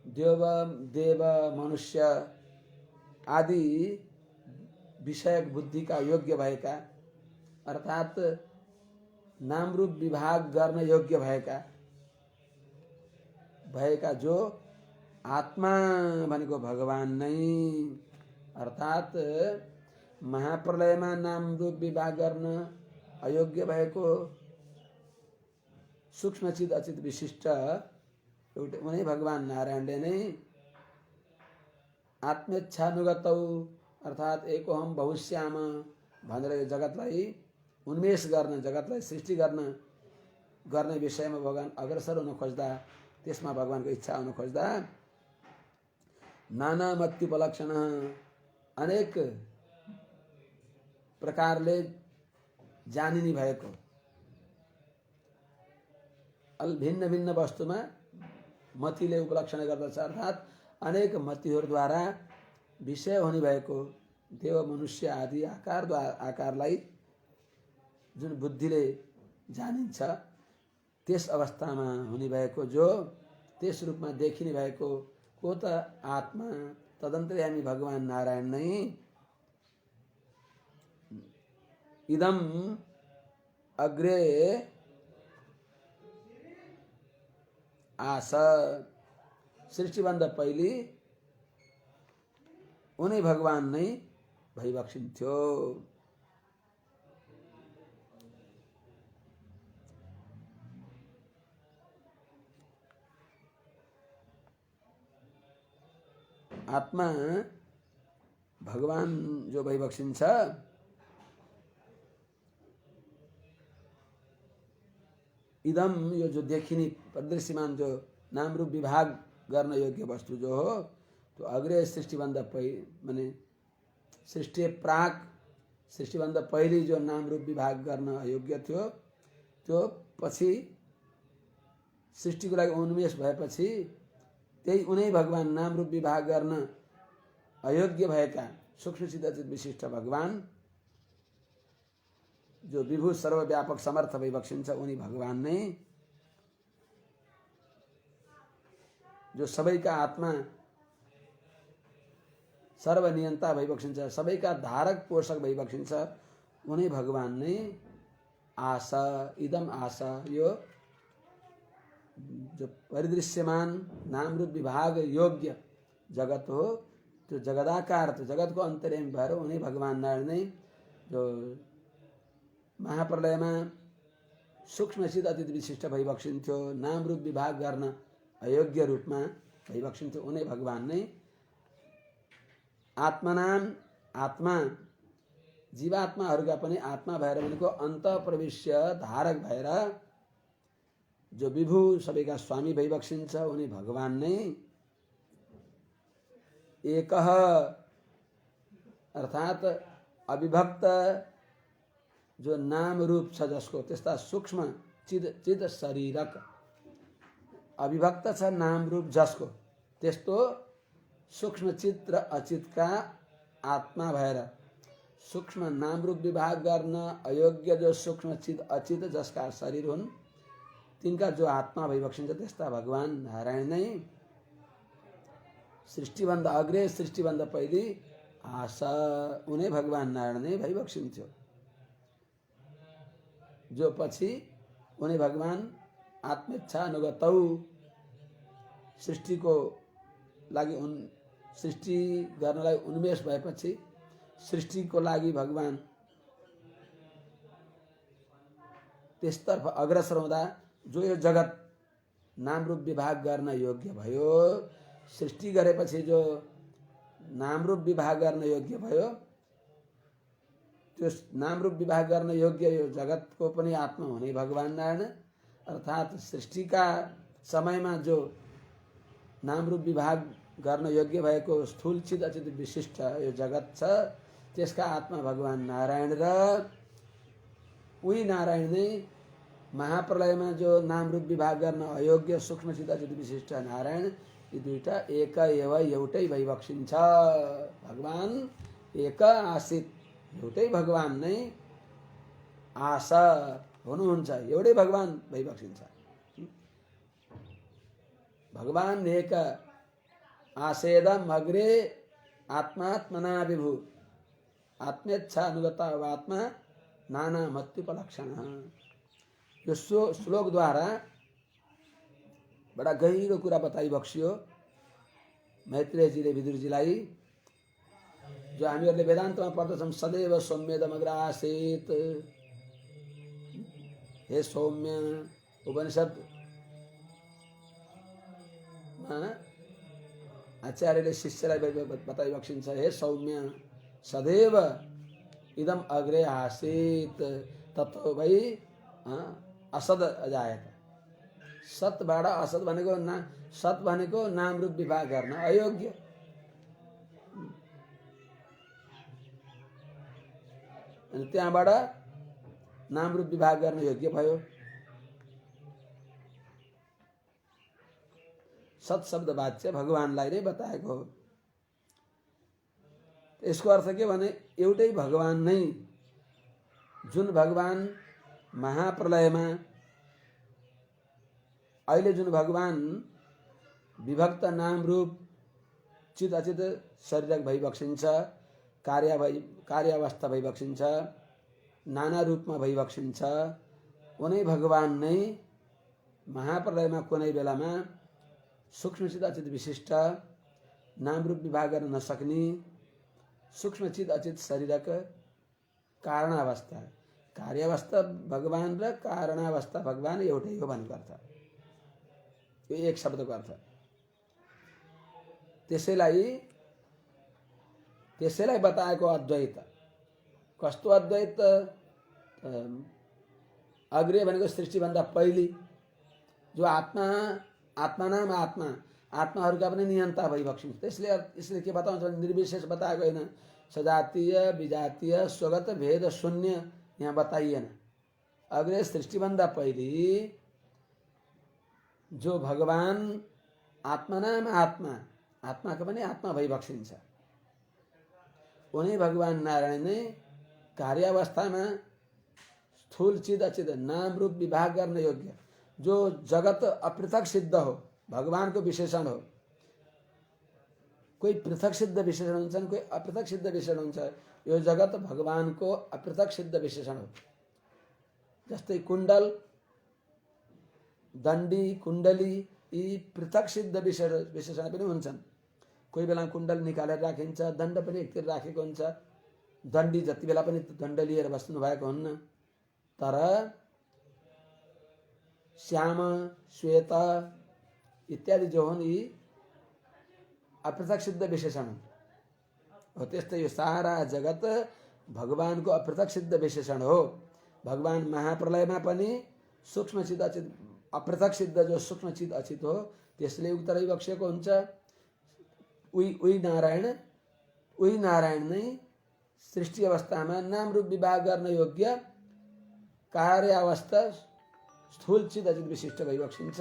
देव मनुष्य आदि विषयक बुद्धिका योग्य भएका, अर्थात नाम रूप विभाग गर्न योग्य भएका जो आत्मा भनेको भगवान नै, अर्थात महाप्रलयमा नाम रूप विभाग गर्न अयोग्य भएको सूक्ष्म चित अचित विशिष्ट एउटै उनै भगवान नारायणले नै आत्मेच्छानुगतौ, अर्थात एकोहम बहुश्याम भनेर यो जगतलाई उन्मेष गर्न, जगतलाई सृष्टि गर्ने विषयमा भगवान अग्रसर हुन खोज्दा, त्यसमा भगवानको इच्छा हुन खोज्दा नाना मत्युपलक्षण, अनेक प्रकारले जानिने भएको भिन्न भिन्न वस्तुमा मतिले उपलक्षण गर्दछ। अर्थात अनेक मतिहरूद्वारा विषय हुने भएको देव मनुष्य आदि आकारलाई जुन बुद्धिले जानिन्छ, त्यस अवस्थामा हुने भएको जो त्यस रूपमा देखिने भएको को त आत्मा तदन्तर्यामी भगवान नारायण नै। इदम अग्रे आस, सृष्टिभन्दा पहिले उनै भगवान नै भइबक्सिन्थ्यो। आत्मा भगवान जो भइबक्सिन्छ, इदम यो जो देखिने प्रदृश्यमान जो नाम रूप विभाग गर्न योग्य वस्तु जो हो, तो अग्रे सृष्टिभन्दा माने सृष्टि प्राक, सृष्टिभन्दा पहिले जो नाम रूप विभाग गर्न अयोग्य थियो, त्यो पछि सृष्टिको लागि उन्मेष भएपछि त्यही उनै भगवान नाम रूप विभाग गर्न अयोग्य भएका सूक्ष्म चित विशिष्ट भगवान जो विभु सर्वव्यापक समर्थ भइबक्सिन्छ, उनी भगवान नै जो सबैका आत्मा सर्वनियन्ता भइबक्सिन्छ, सबैका धारक पोषक भइबक्सिन्छ, उनी भगवान नै आशा। इदम आशा, यो जो परिदृश्यमान नाम रूप विभाग योग्य जगत हो, त्यो जगदाकार, त्यो जगतको अन्तर्यामी भएर उनी भगवान नारायण नै जो महाप्रलयमा सूक्ष्म चित अति विशिष्ट भइबक्सिन्थ्यो, नाम रूप विभाग गर्न अयोग्य रूपमा भइबक्सिन्थ्यो, उनै भगवान नै आत्मनाम, आत्मा जीवात्माहरूका पनि आत्मा भएर भनेको अन्त प्रविश्य धारक भएर जो विभु सबैका स्वामी भइबक्सिन्छ, उनी भगवान नै एकः अर्थात अविभक्त जो नाम रूप छ जसको त्यस्ता सूक्ष्म चिद शरीरक अविभक्त छ नाम रूप जसको त्यस्तो सूक्ष्म चित र अचितका आत्मा भएर सूक्ष्म नाम रूप विभाग गर्न अयोग्य जो सूक्ष्म चित अचित जसका शरीर हुन् तिनका जो आत्मा भइबक्सिन्छ त्यस्ता भगवान नारायण नै सृष्टिभन्दा अग्रे सृष्टिभन्दा पहिले आशा उनै भगवान नारायण नै भइबक्सिन्थ्यो जो पछि उनै भगवान आत्मेच्छा अनुगतौ सृष्टिको लागि सृष्टि गर्नलाई उन्मेष भएपछि सृष्टिको लागि भगवान त्यसतर्फ अग्रसर हुँदा जो यो जगत नाम रूप विभाग गर्न योग्य भयो सृष्टि गरेपछि जो नाम रूप विभाग गर्न योग्य भयो त्यो नाम रूप विभाग गर्न योग्य यो जगतको पनि आत्मा हुने भगवान नारायण अर्थात सृष्टिका समयमा जो नाम रूप विभाग गर्न योग्य भएको स्थूल चित अचित विशिष्ट यो जगत छ त्यसका आत्मा भगवान नारायण र उही नारायण नै महाप्रलयमा जो नाम रूप विभाग गर्न अयोग्य सूक्ष्म चित अचित विशिष्ट नारायण यी दुईटा एक एव एउटै भइबक्सिन्छ भगवान एक आसित एउटै भगवान नै आशा हुनुहुन्छ एउटै भगवान भइबक्सिन्छ भगवान एक आसेदम अग्रे आत्मात्मना विभु आत्मेच्छा अनुगता आत्मा नाना मत्युपलक्षण यो श्लोक द्वारा बड़ा गहिरो कुरा बताइ बक्सियो मैत्रेयजीले विदुरजीलाई जो हामीहरूले वेदान्तमा पढ्दछौँ सदैव सौम्यदमग्र आसीत् हे सौम्य उपनिषद आचार्यले शिष्यलाई बताइबक्सिन्छ हे सौम्य सदैव इदम अग्रे आसीत् तत्तो वै असद अजायत सतबाट असत भनेको सत भनेको नाम रूप विभाग गर्न अयोग्य अनि त्यहाँबाट नाम रूप विभाग गर्न योग्य भयो सत शब्द वाच्य भगवानलाई नै बताएको हो यसको अर्थ के भने एउटै भगवान नै जुन भगवान महाप्रलयमा अहिले जुन भगवान विभक्त नाम रूप चित अचित शरीरक भइबक्सिन्छ कार्यावस्था भइबक्सिन्छ नाना रूपमा भइबक्सिन्छ उनै भगवान नै महाप्रलयमा कुनै बेलामा सूक्ष्म चित अचित विशिष्ट नाम रूप विभाग गर्न नसक्ने सूक्ष्म चित अचित शरीरक कारणावस्था कार्यावस्था भगवान र कारणावस्था भगवान एउटै हो भनेको अर्थ यो एक शब्दको अर्थ त्यसैलाई बताएको अद्वैत कस्तो अद्वैत अग्रे भनेको सृष्टिभन्दा पहिले जो आत्मा आत्मानाम आत्मा आत्माहरूका पनि नियन्ता भइबक्सिन्छ त्यसले के बताउँछ निर्विशेष बताएको होइन सजातीय विजातीय स्वगत भेद शून्य यहाँ बताइएन अग्रे सृष्टिभन्दा पहिले जो भगवान आत्मानाम आत्मा आत्माको पनि आत्मा भइबक्सिन्छ उनै भगवान नारायण नै कार्यावस्थामा स्थूल चित अचित नाम रूप विभाग गर्न योग्य जो जगत अपृथक सिद्ध हो भगवान को विशेषण हो कोही पृथक सिद्ध विशेषण हुन्छन् कोही अपृथक सिद्ध विशेषण हुन्छ यो जगत भगवान को अपृथक सिद्ध विशेषण हो जस्तै कुण्डल दण्डी कुण्डली यी पृथक सिद्ध विशेषण पनि हुन्छन् कोही बेला कुण्डल निकालेर राखिन्छ दण्ड पनि एकतिर राखेको हुन्छ दण्डी जति बेला पनि दण्ड लिएर बस्नु भएको हुन्न तर श्याम श्वेत इत्यादि जो हुन् यी अपृथक सिद्ध विशेषण हो त्यस्तै यो सारा जगत भगवानको अपृथक सिद्ध विशेषण हो भगवान महाप्रलयमा पनि सूक्ष्म चित अचित अपृथक सिद्ध जो सूक्ष्म चित अचित हो त्यसले उक्त रहिबक्सेको हुन्छ उही नारायण नै सृष्टि अवस्थामा नाम रूप विवाह गर्न योग्य कार्य अवस्था स्थूल चित अचित विशिष्ट भइबक्सिन्छ।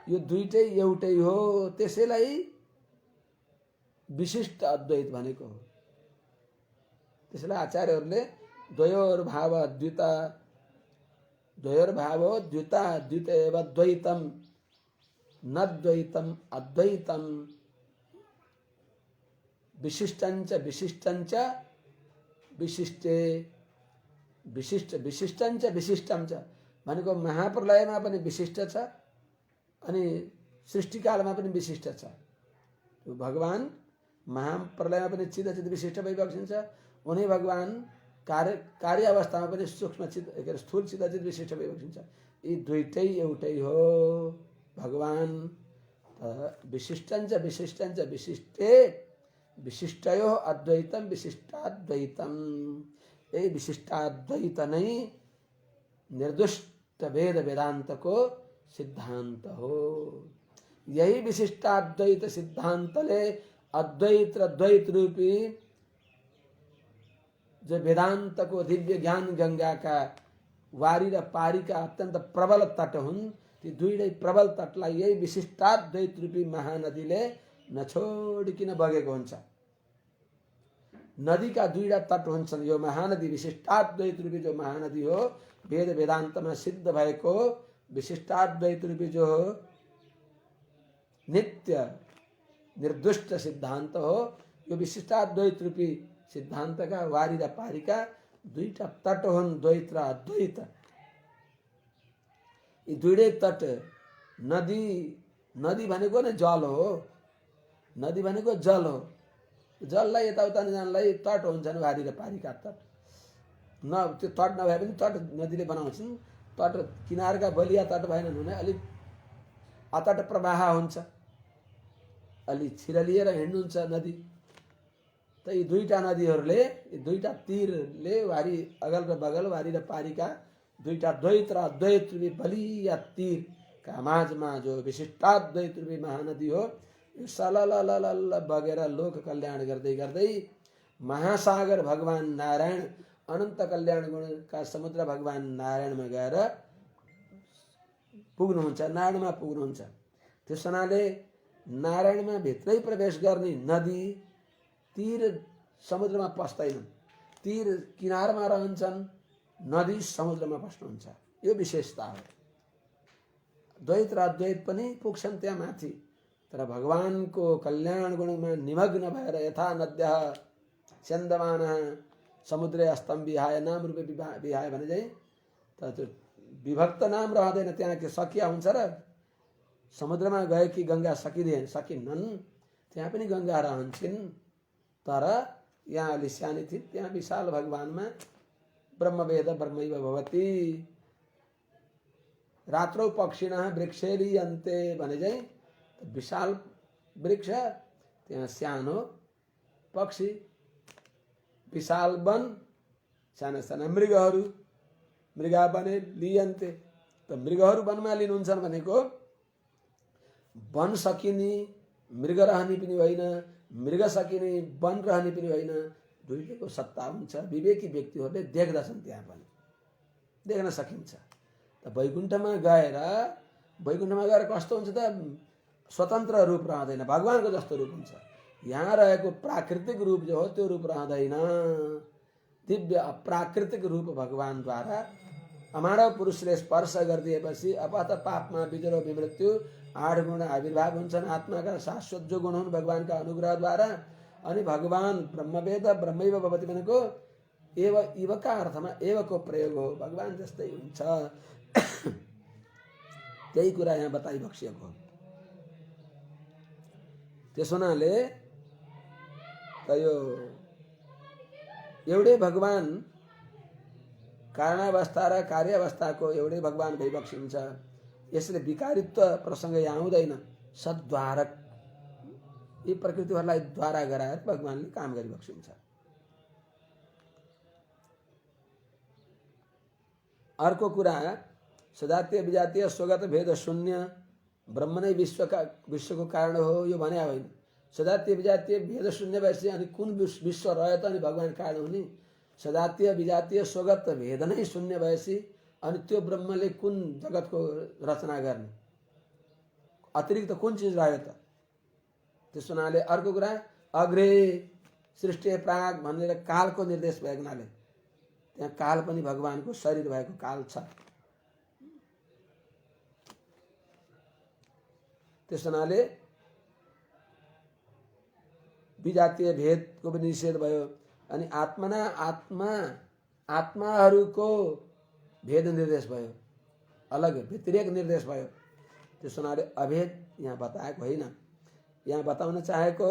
यो दुईटै एउटै हो, त्यसैलाई विशिष्ट अद्वैत भनेको हो। त्यसैलाई आचार्यहरूले द्वयोर्भाव द्विता द्वित एव द्वैतम न द्वैतम अद्वैतम विशिष्टञ्च विशिष्टे विशिष्टञ्च विशिष्टम छ भनेको महाप्रलयमा पनि विशिष्ट छ अनि सृष्टिकालमा पनि विशिष्ट छ। भगवान महाप्रलयमा पनि चित अचित विशिष्ट भइबक्सिन्छ, उनी भगवान कार्य अवस्थामा पनि सूक्ष्म चित स्थूल चित अचित विशिष्ट भइबक्सिन्छ। यी दुईटै एउटै हो भगवान। विशिष्टञ्च विशिष्टे विशिष्टयो अद्वैतम विशिष्टाद्वैतम। यही विशिष्टाद्वैत नै निर्दुष्ट वेद वेदांत को सिद्धांत हो। यही विशिष्टाद्वैत सिद्धांतले अद्वैत र द्वैत रूपी जो वेदांत को दिव्य ज्ञान गंगा का वारी र पारी का अत्यंत प्रबल तट हुन्, ती दुईटै प्रबल तटलाई यही विशिष्टाद्वैत रूपी महानदीले नछोडिकन बगेको हुन्छ। नदी का दुईटा तट हुन्छन्। यो महानदी विशिष्टाद्वैत रूपी जो महानदी हो, वेद वेदांतमा सिद्ध भएको विशिष्टाद्वैत रूपी जो हो नित्य निर्दुष्ट सिद्धांत हो, यो विशिष्टाद्वैत रूपी सिद्धांत का वारी र पारी का दुईटा तट हुन्, द्वैत र अद्वैत। यी दुईटै तट नदी भनेको नै जल हो। नदी भनेको जल हो। जललाई यताउता जानलाई तट हुन्छन्, वारी र पारीका तट। त्यो तट नभए पनि तट नदीले बनाउँछन्। तट किनारका बलिया तट भएनन् भने अलिक अतट प्रवाह हुन्छ, अलि छिरलिएर हिँड्नुहुन्छ नदी। त यी दुईटा नदीहरूले, यी दुईटा तीरले वारी अगल र बगल वारी र पारीका दुईटा द्वैत र अद्वैत रूपी बलिया तीरका माझमा जो विशिष्टाद्वैत रूपी महानदी हो, यो सललललल बगेर लोक कल्याण गर्दै गर्दै महासागर भगवान नारायण अनन्त कल्याण गुणका समुद्र भगवान नारायणमा गएर पुग्नुहुन्छ, नारायणमा पुग्नुहुन्छ। त्यस हुनाले नारायणमा भित्रै प्रवेश गर्ने नदी तीर समुद्रमा पस्दैनन्, तीर किनारमा रहन्छन्, नदी समुद्रमा पस्नुहुन्छ। यो विशेषता हो। द्वैत र अद्वैत पनि पुग्छन् त्यहाँ माथि, तर भगवानको कल्याण गुणमा निमग्न भएर यथा नद्यः स्यन्दमानः समुद्रे अस्तम विहाय नाम रूपे विहाय भने चाहिँ त्यो विभक्त नाम रहँदैन। त्यहाँ के सकिया हुन्छ र? समुद्रमा गए कि गंगा सकिन्नन्, त्यहाँ पनि गंगा रहन्छन्। तर यहाँ अलि सानी थिए, त्यहाँ विशाल भगवानमा ब्रह्मवेद ब्रह्मैव भवति रात्रौ पक्षिणः वृक्षेलीयन्ते भने चाहिँ विशाल वृक्ष, त्यहाँ सानो पक्षी, विशाल वन, साना साना मृगा बने लियन्ते। त मृगहरू वनमा लिनुहुन्छन् भनेको वन सकिने मृग रहने पनि होइन, मृग सकिने वन रहने पनि होइन, दुईटैको सत्ता हुन्छ। विवेकी व्यक्तिहरूले देख्दछन्, त्यहाँ पनि देख्न सकिन्छ। त वैकुण्ठमा गएर कस्तो हुन्छ त? स्वतन्त्र रूप रहँदैन, भगवानको जस्तो रूप हुन्छ। यहाँ रहेको प्राकृतिक रूप जो हो त्यो रूप रहँदैन। दिव्य अप्राकृतिक रूप भगवानद्वारा अमानव पुरुषले स्पर्श गरिदिएपछि अपहत पापमा विजरो विमृत्यु 8 गुण आविर्भाव हुन्छन्। आत्माका शाश्वत जो गुण हुन् भगवानका अनुग्रहद्वारा। अनि भगवान ब्रह्मवेद ब्रह्मैव भवति भनेको एव इवका अर्थमा एवको प्रयोग हो, भगवान जस्तै हुन्छ। त्यही कुरा यहाँ बताइबक्सिएको हो। त्यसो हुनाले त यो एउटै भगवान कारणावस्था र कार्यावस्थाको एउटै भगवान भइबक्सिन्छ। यसले विकारित्व प्रसङ्ग यहाँ आउँदैन। सद्वारक यी प्रकृतिहरूलाई द्वारा गराएर भगवानले काम गरिबक्सिन्छ। अर्को कुरा सजातीय विजातीय स्वगत भेद शून्य ब्रह्म नै विश्वको कारण हो यो भने होइन। सजातीय विजातीय भेद शून्य भएपछि अनि कुन विश्व रह्यो त अनि भगवान कारण हुने? सजातीय विजातीय स्वगत भेद नै शून्य भएपछि अनि त्यो ब्रह्मले कुन जगतको रचना गर्ने? अतिरिक्त कुन चिज रह्यो त? त्यस हुनाले अर्को कुरा अग्रे सृष्टि प्राग भनेर कालको निर्देश भएको हुनाले त्यहाँ काल पनि भगवानको शरीर भएको काल छ। त्यस हुनाले विजातीय भेदको पनि निषेध भयो। अनि आत्माहरूको भेद निर्देश भयो, अलग व्यतिरेक निर्देश भयो। त्यस हुनाले अभेद यहाँ बताएको होइन। यहाँ बताउन चाहेको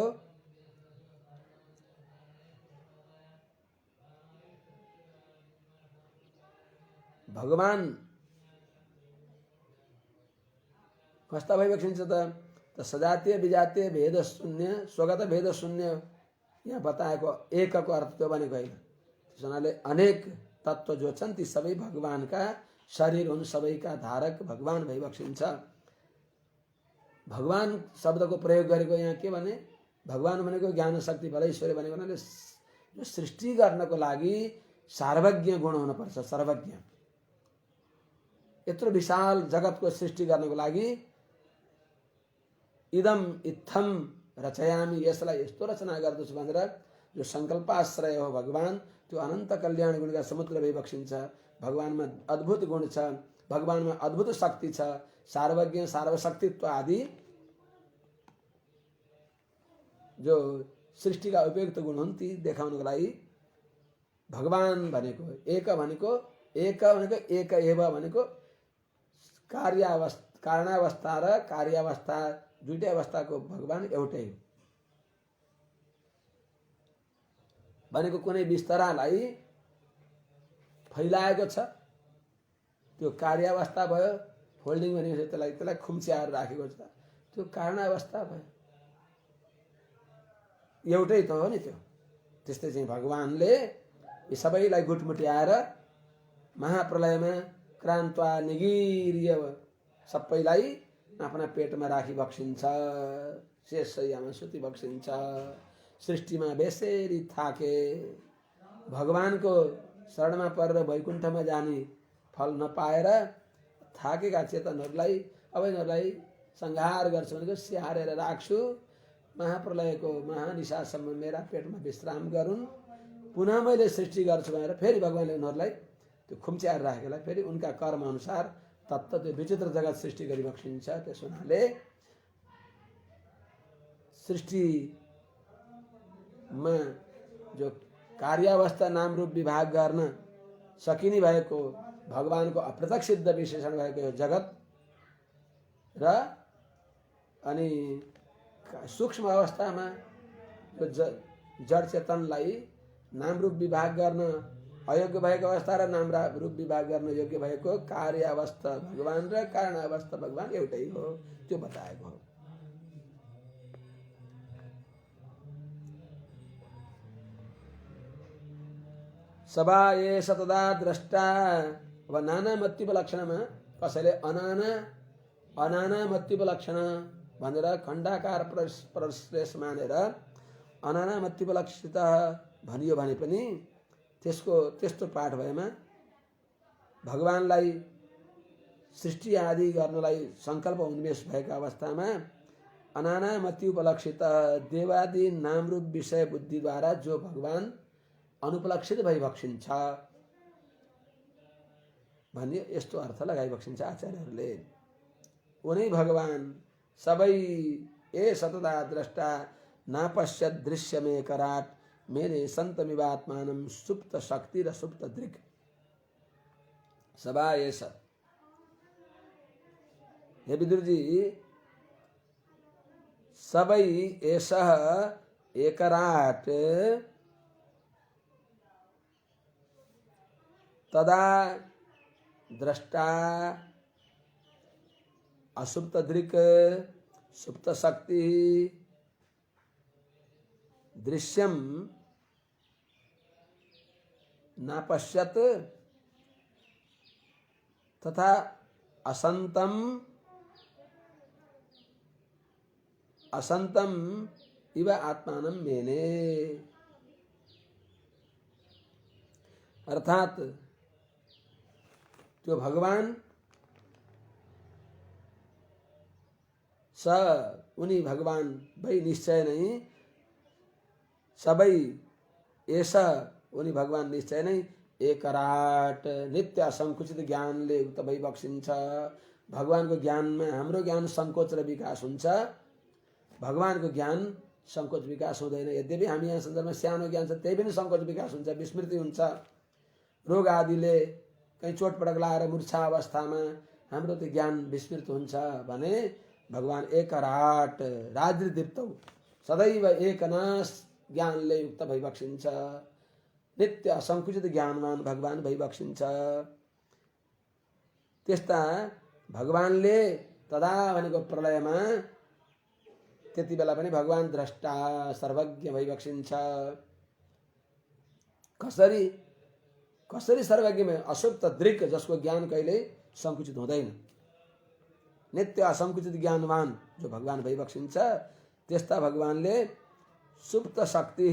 भगवान कस्ता भइबक्सिन्छ त सजातीय विजातीय भेद शून्य स्वगत भेद शून्य यहाँ बताएको एकको अर्थ त्यो भनेको होइन। त्यस हुनाले अनेक तत्त्व जो छन् ती सबै भगवानका शरीर हुन्, सबैका धारक भगवान भइबक्सिन्छ। भगवान शब्दको प्रयोग गरेको यहाँ के भने भगवान भनेको ज्ञान शक्ति बलैश्वर्य भनेको हुनाले जो सृष्टि गर्नको लागि सार्वज्ञ गुण हुनुपर्छ। सर्वज्ञ यत्रो विशाल जगतको सृष्टि गर्नको लागि इदम इत्थम रचयामी यसलाई यस्तो रचना गर्दछु भनेर जो सङ्कल्पाश्रय हो भगवान त्यो अनन्त कल्याण गुणका समुद्र भइबक्सिन्छ। भगवानमा अद्भुत गुण छ, भगवानमा अद्भुत शक्ति छ, सार्वज्ञ सार्वशक्तित्व आदि जो सृष्टिका उपयुक्त गुण हुन् ती देखाउनको लागि भगवान भनेको एक एव भनेको कारणावस्था र कार्यावस्था दुईटै अवस्थाको भगवान एउटै हो भनेको कुनै विस्तरालाई फैलाएको छ त्यो कार्यावस्था भयो। फोल्डिङ भनेपछि त्यसलाई खुम्च्याएर राखेको छ त्यो कारणावस्था भयो, एउटै त हो नि त्यो। त्यस्तै चाहिँ भगवानले यी सबैलाई गुटमुट्याएर महाप्रलयमा क्रान्त्वा निगिर्य सबैलाई आफ्ना पेटमा राखी बक्सिन्छ, शेष शय्यामा सुति बक्सिन्छ। सृष्टिमा बेसेरी थाके भगवानको शरणमा परेर वैकुण्ठमा जाने फल नपाएर थाकेका चेतनहरूलाई अब यिनीहरूलाई संहार गर्छु भनेको स्याहारेर राख्छु, महाप्रलयको महानिशासम्म मेरा पेटमा विश्राम गरून्, पुनः मैले सृष्टि गर्छु भनेर फेरि भगवानले उनीहरूलाई त्यो खुम्च्याएर राखेकोलाई फेरि उनका कर्म अनुसार तत्त्व त्यो विचित्र जगत सृष्टि गरिबक्सिन्छ। त्यस हुनाले सृष्टिमा जो कार्यावस्था नाम रूप विभाग गर्न सकिने भएको भगवानको अप्रत्यक्ष सिद्ध विशेषण भएको यो जगत र अनि सूक्ष्म अवस्थामा जो जड चेतनलाई नाम रूप विभाग गर्न अयोग्य भएको अवस्था र नाम रूप विभाग गर्न योग्य भएको कार्य अवस्था भगवान र कारण अवस्था भगवान एउटै हो त्यो बताएको हो। सभा ये सतदा द्रष्टा। अब नाना मत्युप लक्षणमा कसैले अनाना मत्युप लक्षण भनेर खण्डाकार प्रश्लेष मानेर अनाना मत्युप लक्षित भनियो भने पनि त्यस्तो पाठ भएमा भगवानलाई सृष्टि आदि गर्नलाई संकल्प उन्मेष भएका अवस्थामा अनाना मति उपलक्षित देवादि नाम रूप विषय बुद्धिद्वारा जो भगवान अनुपलक्षित भइबक्सिन्छ भन्ने यस्तो अर्थ लगाइबक्सिन्छ आचार्यहरूले। उनै भगवान सबै ए सतदा द्रष्टा नापश्यत दृश्यमे कराट मेरे संतमिवात्मानं सुप्त शक्ति र सुप्त दृक्। सभा एष हे विदुरजी सबै एषः एकराट तदा द्रष्टा असुप्त दृक् सुप्त शक्ति दृश्यम नापश्यत तथा असंतम असंतम इव आत्मानं मेने, अर्थात जो भगवान स उनी भगवान भई निश्चय नहीं, सबई ऐसा उनी भगवान निश्चय नहीं, एकराट नित्य असंकुचित ज्ञानले उक्त भइबक्सिन्छ। भगवानको ज्ञानमा हाम्रो ज्ञान सङ्कोच र विकास हुन्छ, भगवानको ज्ञान सङ्कोच विकास हुँदैन। यद्यपि हामी यहाँ सन्दर्भमा सानो ज्ञान छ त्यही पनि सङ्कोच विकास हुन्छ, विस्मृति हुन्छ, रोग आदिले कहीँ चोटपटक लाएर मूर्छा अवस्थामा हाम्रो त्यो ज्ञान विस्मृत हुन्छ भने भगवान एकराट राजदीप्तौ सदैव एकनाश ज्ञानले युक्त भइबक्सिन्छ, नित्य असंकुचित ज्ञानवान भगवान भइबक्सिन्छ। त्यस्ता भगवानले तदा भनेको प्रलयमा त्यति बेला पनि भगवान द्रष्टा सर्वज्ञ भइबक्सिन्छ। कसरी कसरी सर्वज्ञ? असुप्त दृक् जसको ज्ञान कहिले संकुचित हुँदैन, नित्य असंकुचित ज्ञानवान जो भगवान भइबक्सिन्छ, त्यस्ता भगवानले सुप्त शक्ति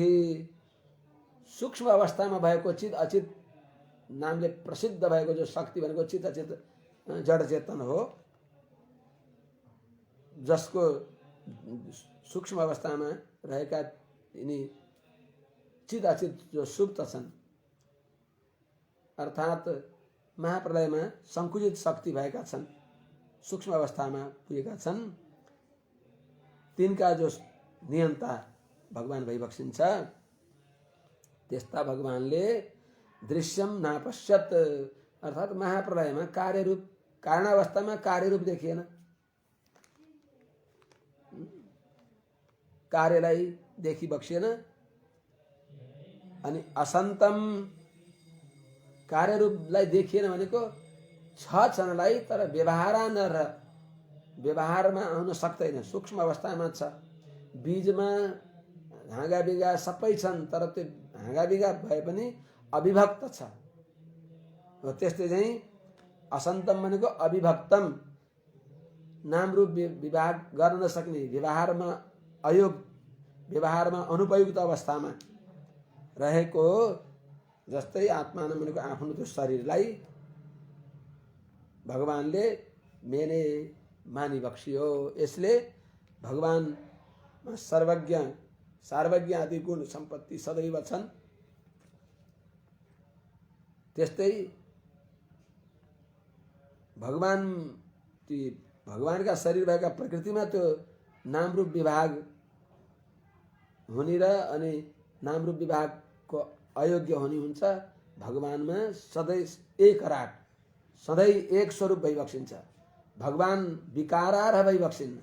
सूक्ष्म अवस्थामा भएको चित अचित नामले प्रसिद्ध भएको जो शक्ति भनेको चित अचित जड चेतन हो, जसको सूक्ष्म अवस्थामा रहेका यिनी चित अचित जो सुप्त छन्, अर्थात महाप्रलयमा संकुचित शक्ति भएका छन्, सूक्ष्म अवस्थामा पुगेका छन्, तिनका जो नियन्ता भगवान भइबक्सिन्छ। त्यस्ता भगवानले दृश्यम नापश्यत, अर्थात महाप्रलयमा कार्यरूप कारणावस्थामा कार्यरूप देखिएन, कार्यलाई देखिबक्सिएन। अनि असन्तम कार्यरूपलाई देखिएन भनेको छ क्षणलाई तर व्यवहारमा आउन सक्दैन, सूक्ष्म अवस्थामा छ। बीजमा हाँगा बिगा सबै छन् तर त्यो हाँगा बिगा भए पनि अविभक्त छ। त्यस्तै चाहिँ असन्तम भनेको अविभक्तम, नामरूप विभाग गर्न नसक्ने, व्यवहारमा अयोग, व्यवहारमा अनुपयुक्त अवस्थामा रहेको, जस्तै आत्मा भनेको आफ्नो त्यो शरीरलाई भगवानले मेने मानिबक्सियो। यसले भगवान सर्वज्ञ सार्वज्ञ आदि गुण सम्पत्ति सदैव छन्। त्यस्तै भगवानका शरीर भएका प्रकृतिमा त्यो नामरूप विभाग हुने र अनि नामरूप विभागको अयोग्य हुने हुन्छ। भगवानमा सधैँ एकराट, सधैँ एक स्वरूप भइबक्सिन्छ। भगवान विकारारह भइबक्सिन्न,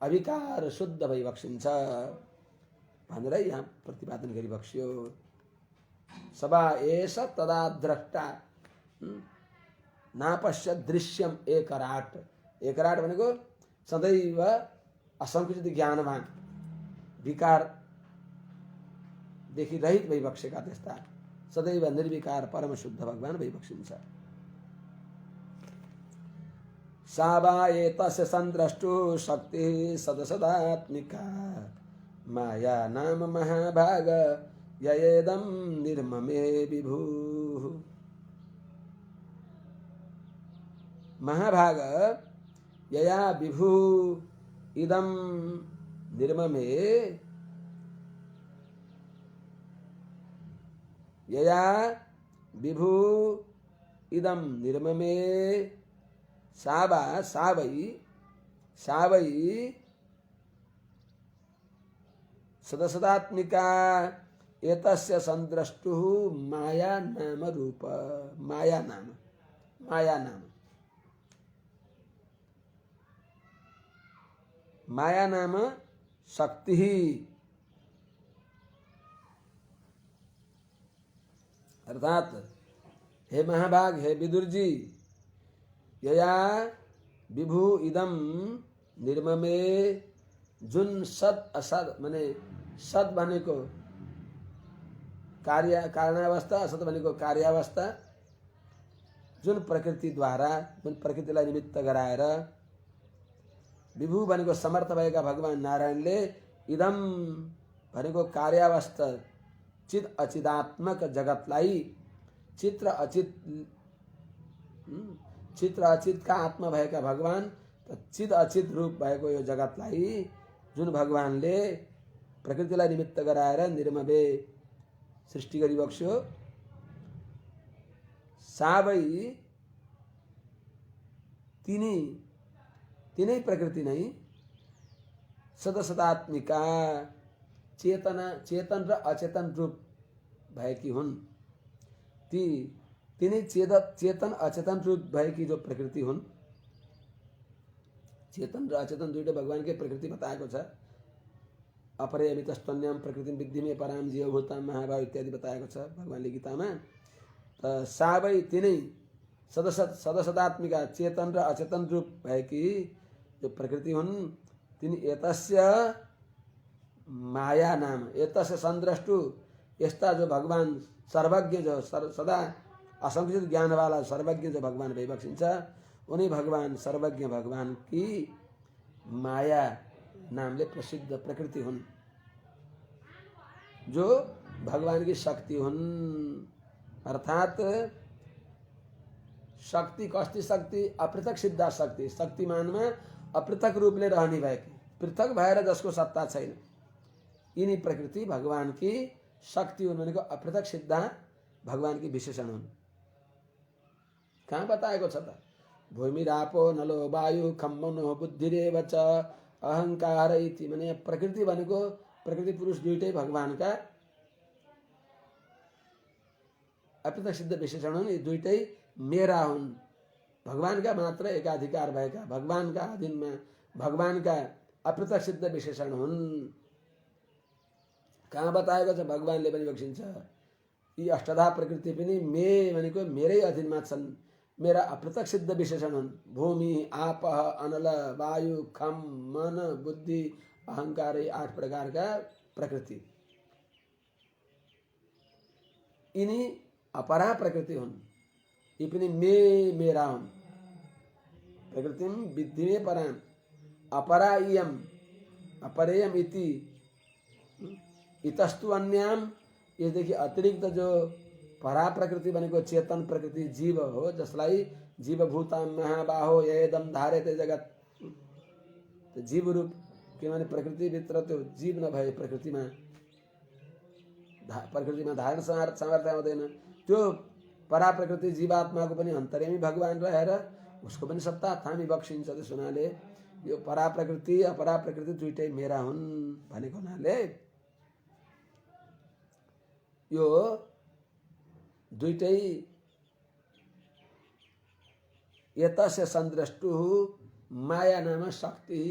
अविकार शुद्ध भइबक्सिन्छ भनेर यहाँ प्रतिपादन गरिबक्सियो। सबा एष तदा द्रष्टा नापश्य दृश्यम एकराट। एकराट भनेको सदैव असंकुचित ज्ञानवान, विकारदेखि रहित भइबक्सेका त्यस्ता सदैव निर्विकार परम शुद्ध भगवान भइबक्सिन्छ। सावा एतस्य संद्रष्टु शक्ति सदसदात्मिका माया नाम महाभाग ययेदं निर्ममे विभु। महाभाग यया विभु इदं निर्ममे, यया विभु इदं निर्ममे सावा सावै सदसदात्मिका एतस्य संद्रष्टुः माया नाम रूप। माया नाम शक्ति। अर्थात हे महाभाग, हे विदुर जी, यया विभु इदम निर्ममे, जुन सत असत माने सत भनेको कारणावस्था, असत भनेको कार्यावस्था, जुन प्रकृतिद्वारा, जुन प्रकृतिलाई निमित्त गराएर विभु भनेको समर्थ भएका भगवान नारायणले इदम भनेको कार्यावस्था चित अचिदात्मक जगतलाई चित्र अचितका आत्मा भएका भगवान चित अचित रूप भएको यो जगतलाई जुन भगवानले प्रकृतिलाई निमित्त गराएर निर्मवे सृष्टि गरिबक्स्यो साबै तिनै प्रकृति नै सदसदात्मिका चेतन र अचेतन रूप भएकी हुन्। तिनै चेतन अचेतन रूप भएकी जो प्रकृति हुन्, चेतन र अचेतन दुईटै भगवानकै प्रकृति बताएको छ। अपरयमितस्तन्याम प्रकृतिम विद्धि पराम जीवभूताम महाभाव इत्यादि बताएको छ भगवानले गीतामा। त साबै तिनै सदसदात्मिका चेतन र अचेतन रूप भएकी जो प्रकृति हुन्, तिनी एतस्य माया नाम एतस्य संद्रष्टु यस्ता जो भगवान सर्वज्ञ जो सदा असंकुचित ज्ञान वाला सर्वज्ञ जो भगवान भइबक्सिन्छ, उनी भगवान सर्वज्ञ भगवान की माया नामले प्रसिद्ध प्रकृति हुन्, जो भगवान की शक्ति हुन्। अर्थात शक्ति कस्ती शक्ति अपृथक सिद्धा शक्ति, शक्तिमानमा अपृथक रूपले रहने भएकी, पृथक भएर जसको सत्ता छैन, यिनी प्रकृति भगवान की शक्ति हुन् भनेको अपृथक सिद्धा भगवान की विशेषण हुन्। कहाँ बताएको छ त? भूमिरापो नलो वायु खम मनो बुद्धिरेव च अहंकार इति। माने प्रकृति भनेको प्रकृति पुरुष दुईटै भगवानका अपृथक सिद्ध विशेषण हुन्। यी दुईटै मेरा हुन्, भगवानका मात्र एकाधिकार भएका, भगवानका अधीनमा भगवानका अपृथक सिद्ध विशेषण हुन्। कहाँ बताएको छ? भगवानले पनि बक्सिन्छ यी अष्टधा प्रकृति पनि मे भनेको मेरै अधीनमा छन्, मेरा अपृथक सिद्ध विशेषण हुन्। भूमि आप अनल वायु खम मन बुद्धि अहंकार, 8 प्रकार का प्रकृति, यिनी अपरा प्रकृति हुन्, यी पनि मेरा हुन्। प्रकृतिम विद्धि में पराम अपरा इयम अपरेयम इति इतस्तु अन्याम। यसदेखि अतिरिक्त जो परा प्रकृति भनेको चेतन प्रकृति जीव हो, जसलाई जीवभूताम महाबाहो यदम धारेते जगत। तो जीव रूप किनभने प्रकृतिभित्र त्यो जीव नभए प्रकृतिमा धारण सामर्थ्य हुँदैन। त्यो परा प्रकृति जीवात्माको पनि अन्तर्यामी भगवान रहेर उसको पनि सत्ता थामी बक्सिन्छ। त्यस हुनाले यो परा प्रकृति अपरा प्रकृति दुईटै मेरा हुन् भनेको हुनाले यो दुईटै यतस्य संद्रष्टु माया नाम शक्ति।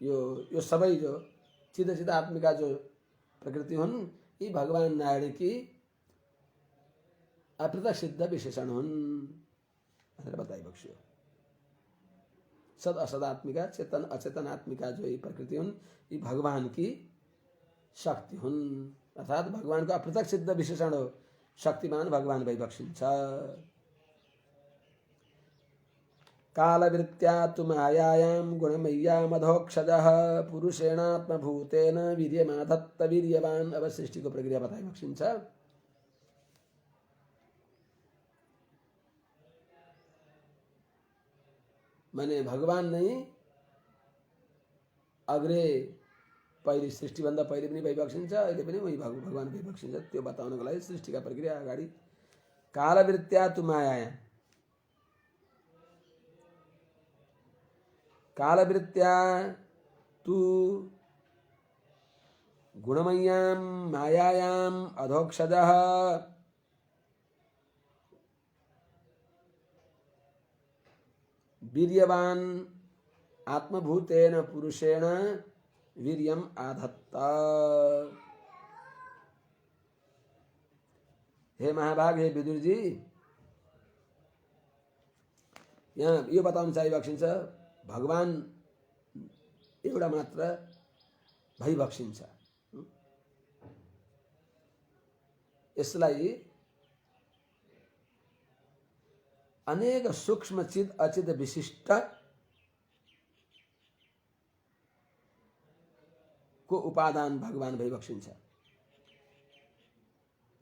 यो सबै जो चिदात्मिका जो प्रकृति हुन्, यी भगवान नारायण की अपृथक सिद्ध विशेषण हुन् भनेर बताइबक्स्यो। सद असदात्मिका चेतन अचेतनात्मिका जो यी प्रकृति हुन्, यी भगवान की शक्ति हुन्। अर्थात भगवान को अपृथक सिद्ध विशेषण हो, शक्तिमान भगवान भइबक्सिन्छ। कालवृत्त्या तु मायायां गुणमय्यामधोक्षजः पुरुषेणात्मभूतेन वीर्यमाधत्त वीर्यवान। अब सृष्टि को प्रक्रिया बताइबक्सिन्छ। माने भगवान नै अग्रे पहिले सृष्टिभन्दा पहिले पनि भइबक्सिन्छ, अहिले पनि वही भगवान भइबक्सिन्छ। त्यो बताउनको लागि सृष्टिका प्रक्रिया अगाडि कालवृत्त्या तु मायायां, कालवृत्त्या तु गुणमय्यां मायायां अधोक्षजः वीर्यवान आत्मभूतेन पुरुषेण वीर्यम आधत्त। हे महाभाग, हे विदुर जी, यहाँ यो बताउन चाहिबक्सिन्छ भगवान एउटा मात्र भइबक्सिन्छ। यसलाई अनेक सूक्ष्म चिद अचिद विशिष्ट उपादान भगवान भइबक्सिन्छ,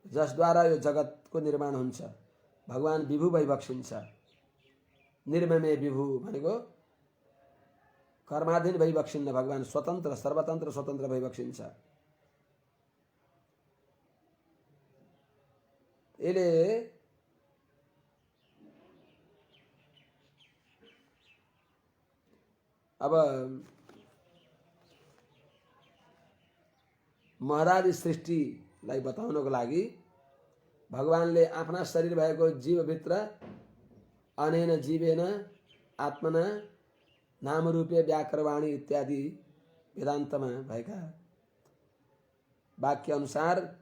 जसद्वारा यो जगतको निर्माण हुन्छ। भगवान विभु भइबक्सिन्छ। निर्ममे विभु भनेको कर्माधीन भइबक्सिन्न, भगवान स्वतन्त्र सर्वतन्त्र स्वतन्त्र भइबक्सिन्छ। यसले अब महदादि सृष्टिलाई बताउनको लागि भगवानले आफ्ना शरीर भएको जीवभित्र अनेन जीवेन आत्मना नामरूपे व्याकरवाणी इत्यादि वेदान्तमा भएका वाक्य अनुसार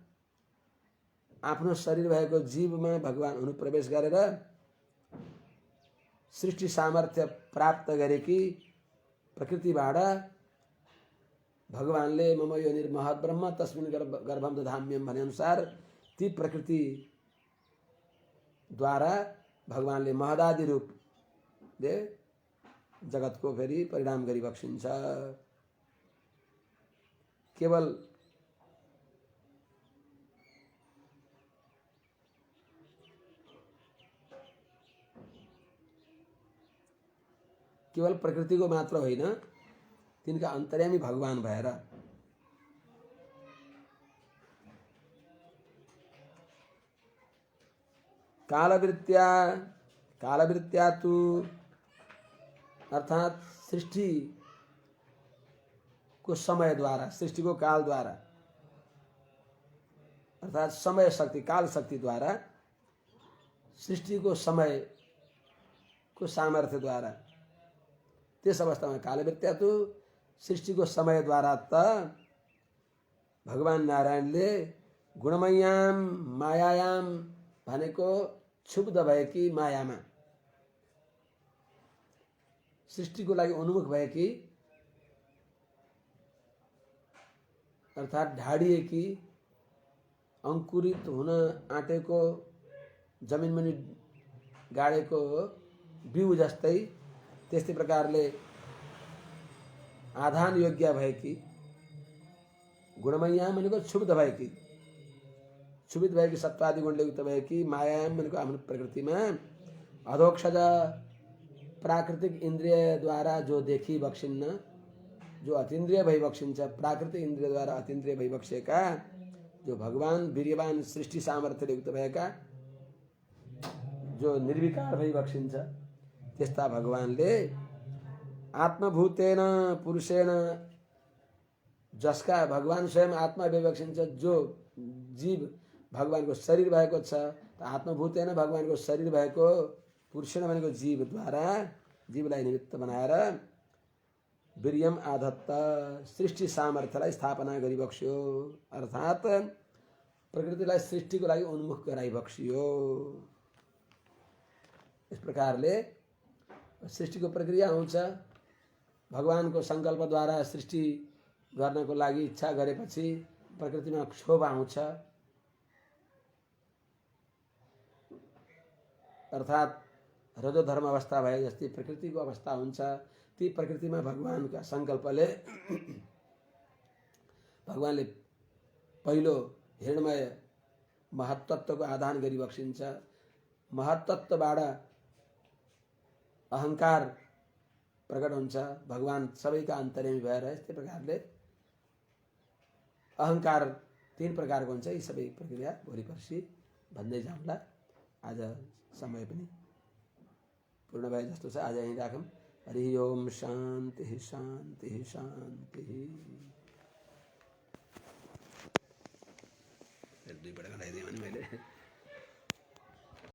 आफ्नो शरीर भएको जीवमा भगवान अनुप्रवेश गरेर सृष्टि सामर्थ्य प्राप्त गरेकी प्रकृतिबाट भगवानले मम योनिर महत् ब्रह्म तस्मिन् गर्भम दधाम्यम भने अनुसार ती प्रकृति द्वारा भगवानले महदादि रूपले जगतको फेरि परिणाम गरिबक्सिन्छ। केवल प्रकृतिको मात्र होइन, तिनका अन्तर्यामी भगवान भएर कालवृत्त्या तु अर्थात सृष्टि को समय द्वारा, सृष्टि को काल द्वारा अर्थात समय शक्ति काल शक्ति द्वारा सृष्टि को समय को सामर्थ्य द्वारा त्यस अवस्थामा कालवृत्त्या तु सृष्टि को समय द्वारा त भगवान नारायणले गुणमय्याम मायायाम भनेको क्षुब्ध भएकी मायामा, सृष्टिको लागि उन्मुख भएकी अर्थात ढाडिएकी अंकुरित हुन आँटेको जमिनमा गाडेको बिउ जस्तै त्यस्तै प्रकारले आधान योग्य भएकी गुणमय्याम भनेको क्षुब्ध भएकी, क्षुभित भएकी सत्वादि गुणले युक्त भएकी मायायाम भनेको आफ्नो प्रकृतिमा अधोक्षज प्राकृतिक इन्द्रिय द्वारा जो देखी बक्सिन्न, जो अतीन्द्रिय भइबक्सिन्छ, प्राकृतिक इन्द्रिय द्वारा अतीन्द्रिय भइबक्सेका जो भगवान वीर्यवान सृष्टि सामर्थ्यले युक्त भएका जो निर्विकार भइबक्सिन्छ, त्यस्ता भगवानले आत्मभूतेन पुरुषेण जसका भगवान स्वयं आत्मा भइबक्सिन्छ, जो जीव भगवानको शरीर भएको छ, आत्मभूतेन भगवानको शरीर भएको पुरुषेण भनेको जीवद्वारा जीवलाई निमित्त बनाएर वीर्यम आधत्त सृष्टि सामर्थ्यलाई स्थापना गरिबक्स्यो, अर्थात प्रकृतिलाई सृष्टिको लागि उन्मुख गराइबक्सियो। इस प्रकारले सृष्टिको प्रक्रिया आउँछ। भगवानको सङ्कल्पद्वारा सृष्टि गर्नको लागि इच्छा गरेपछि प्रकृतिमा क्षोभ आउँछ, अर्थात रजोधर्म अवस्था भए जस्तै प्रकृतिको अवस्था हुन्छ। ती प्रकृतिमा भगवानका सङ्कल्पले भगवानले पहिलो हिरणमय महत्त्वको आधान गरिबक्सिन्छ। महत्त्वबाट अहंकार प्रकट हुन्छ, भगवान सबैका अन्तर्यामी भएर। यस्तै प्रकारले अहंकार तीन प्रकारको हुन्छ। यी सबै प्रक्रिया भोलि पर्सि भन्दै जाउँला। आज समय पनि पूर्ण भए जस्तो छ। आज यहीँ राखौँ। हरि ओम शान्ति शान्ति शान्ति। दुईपल्ट घटाइदिएँ भने मैले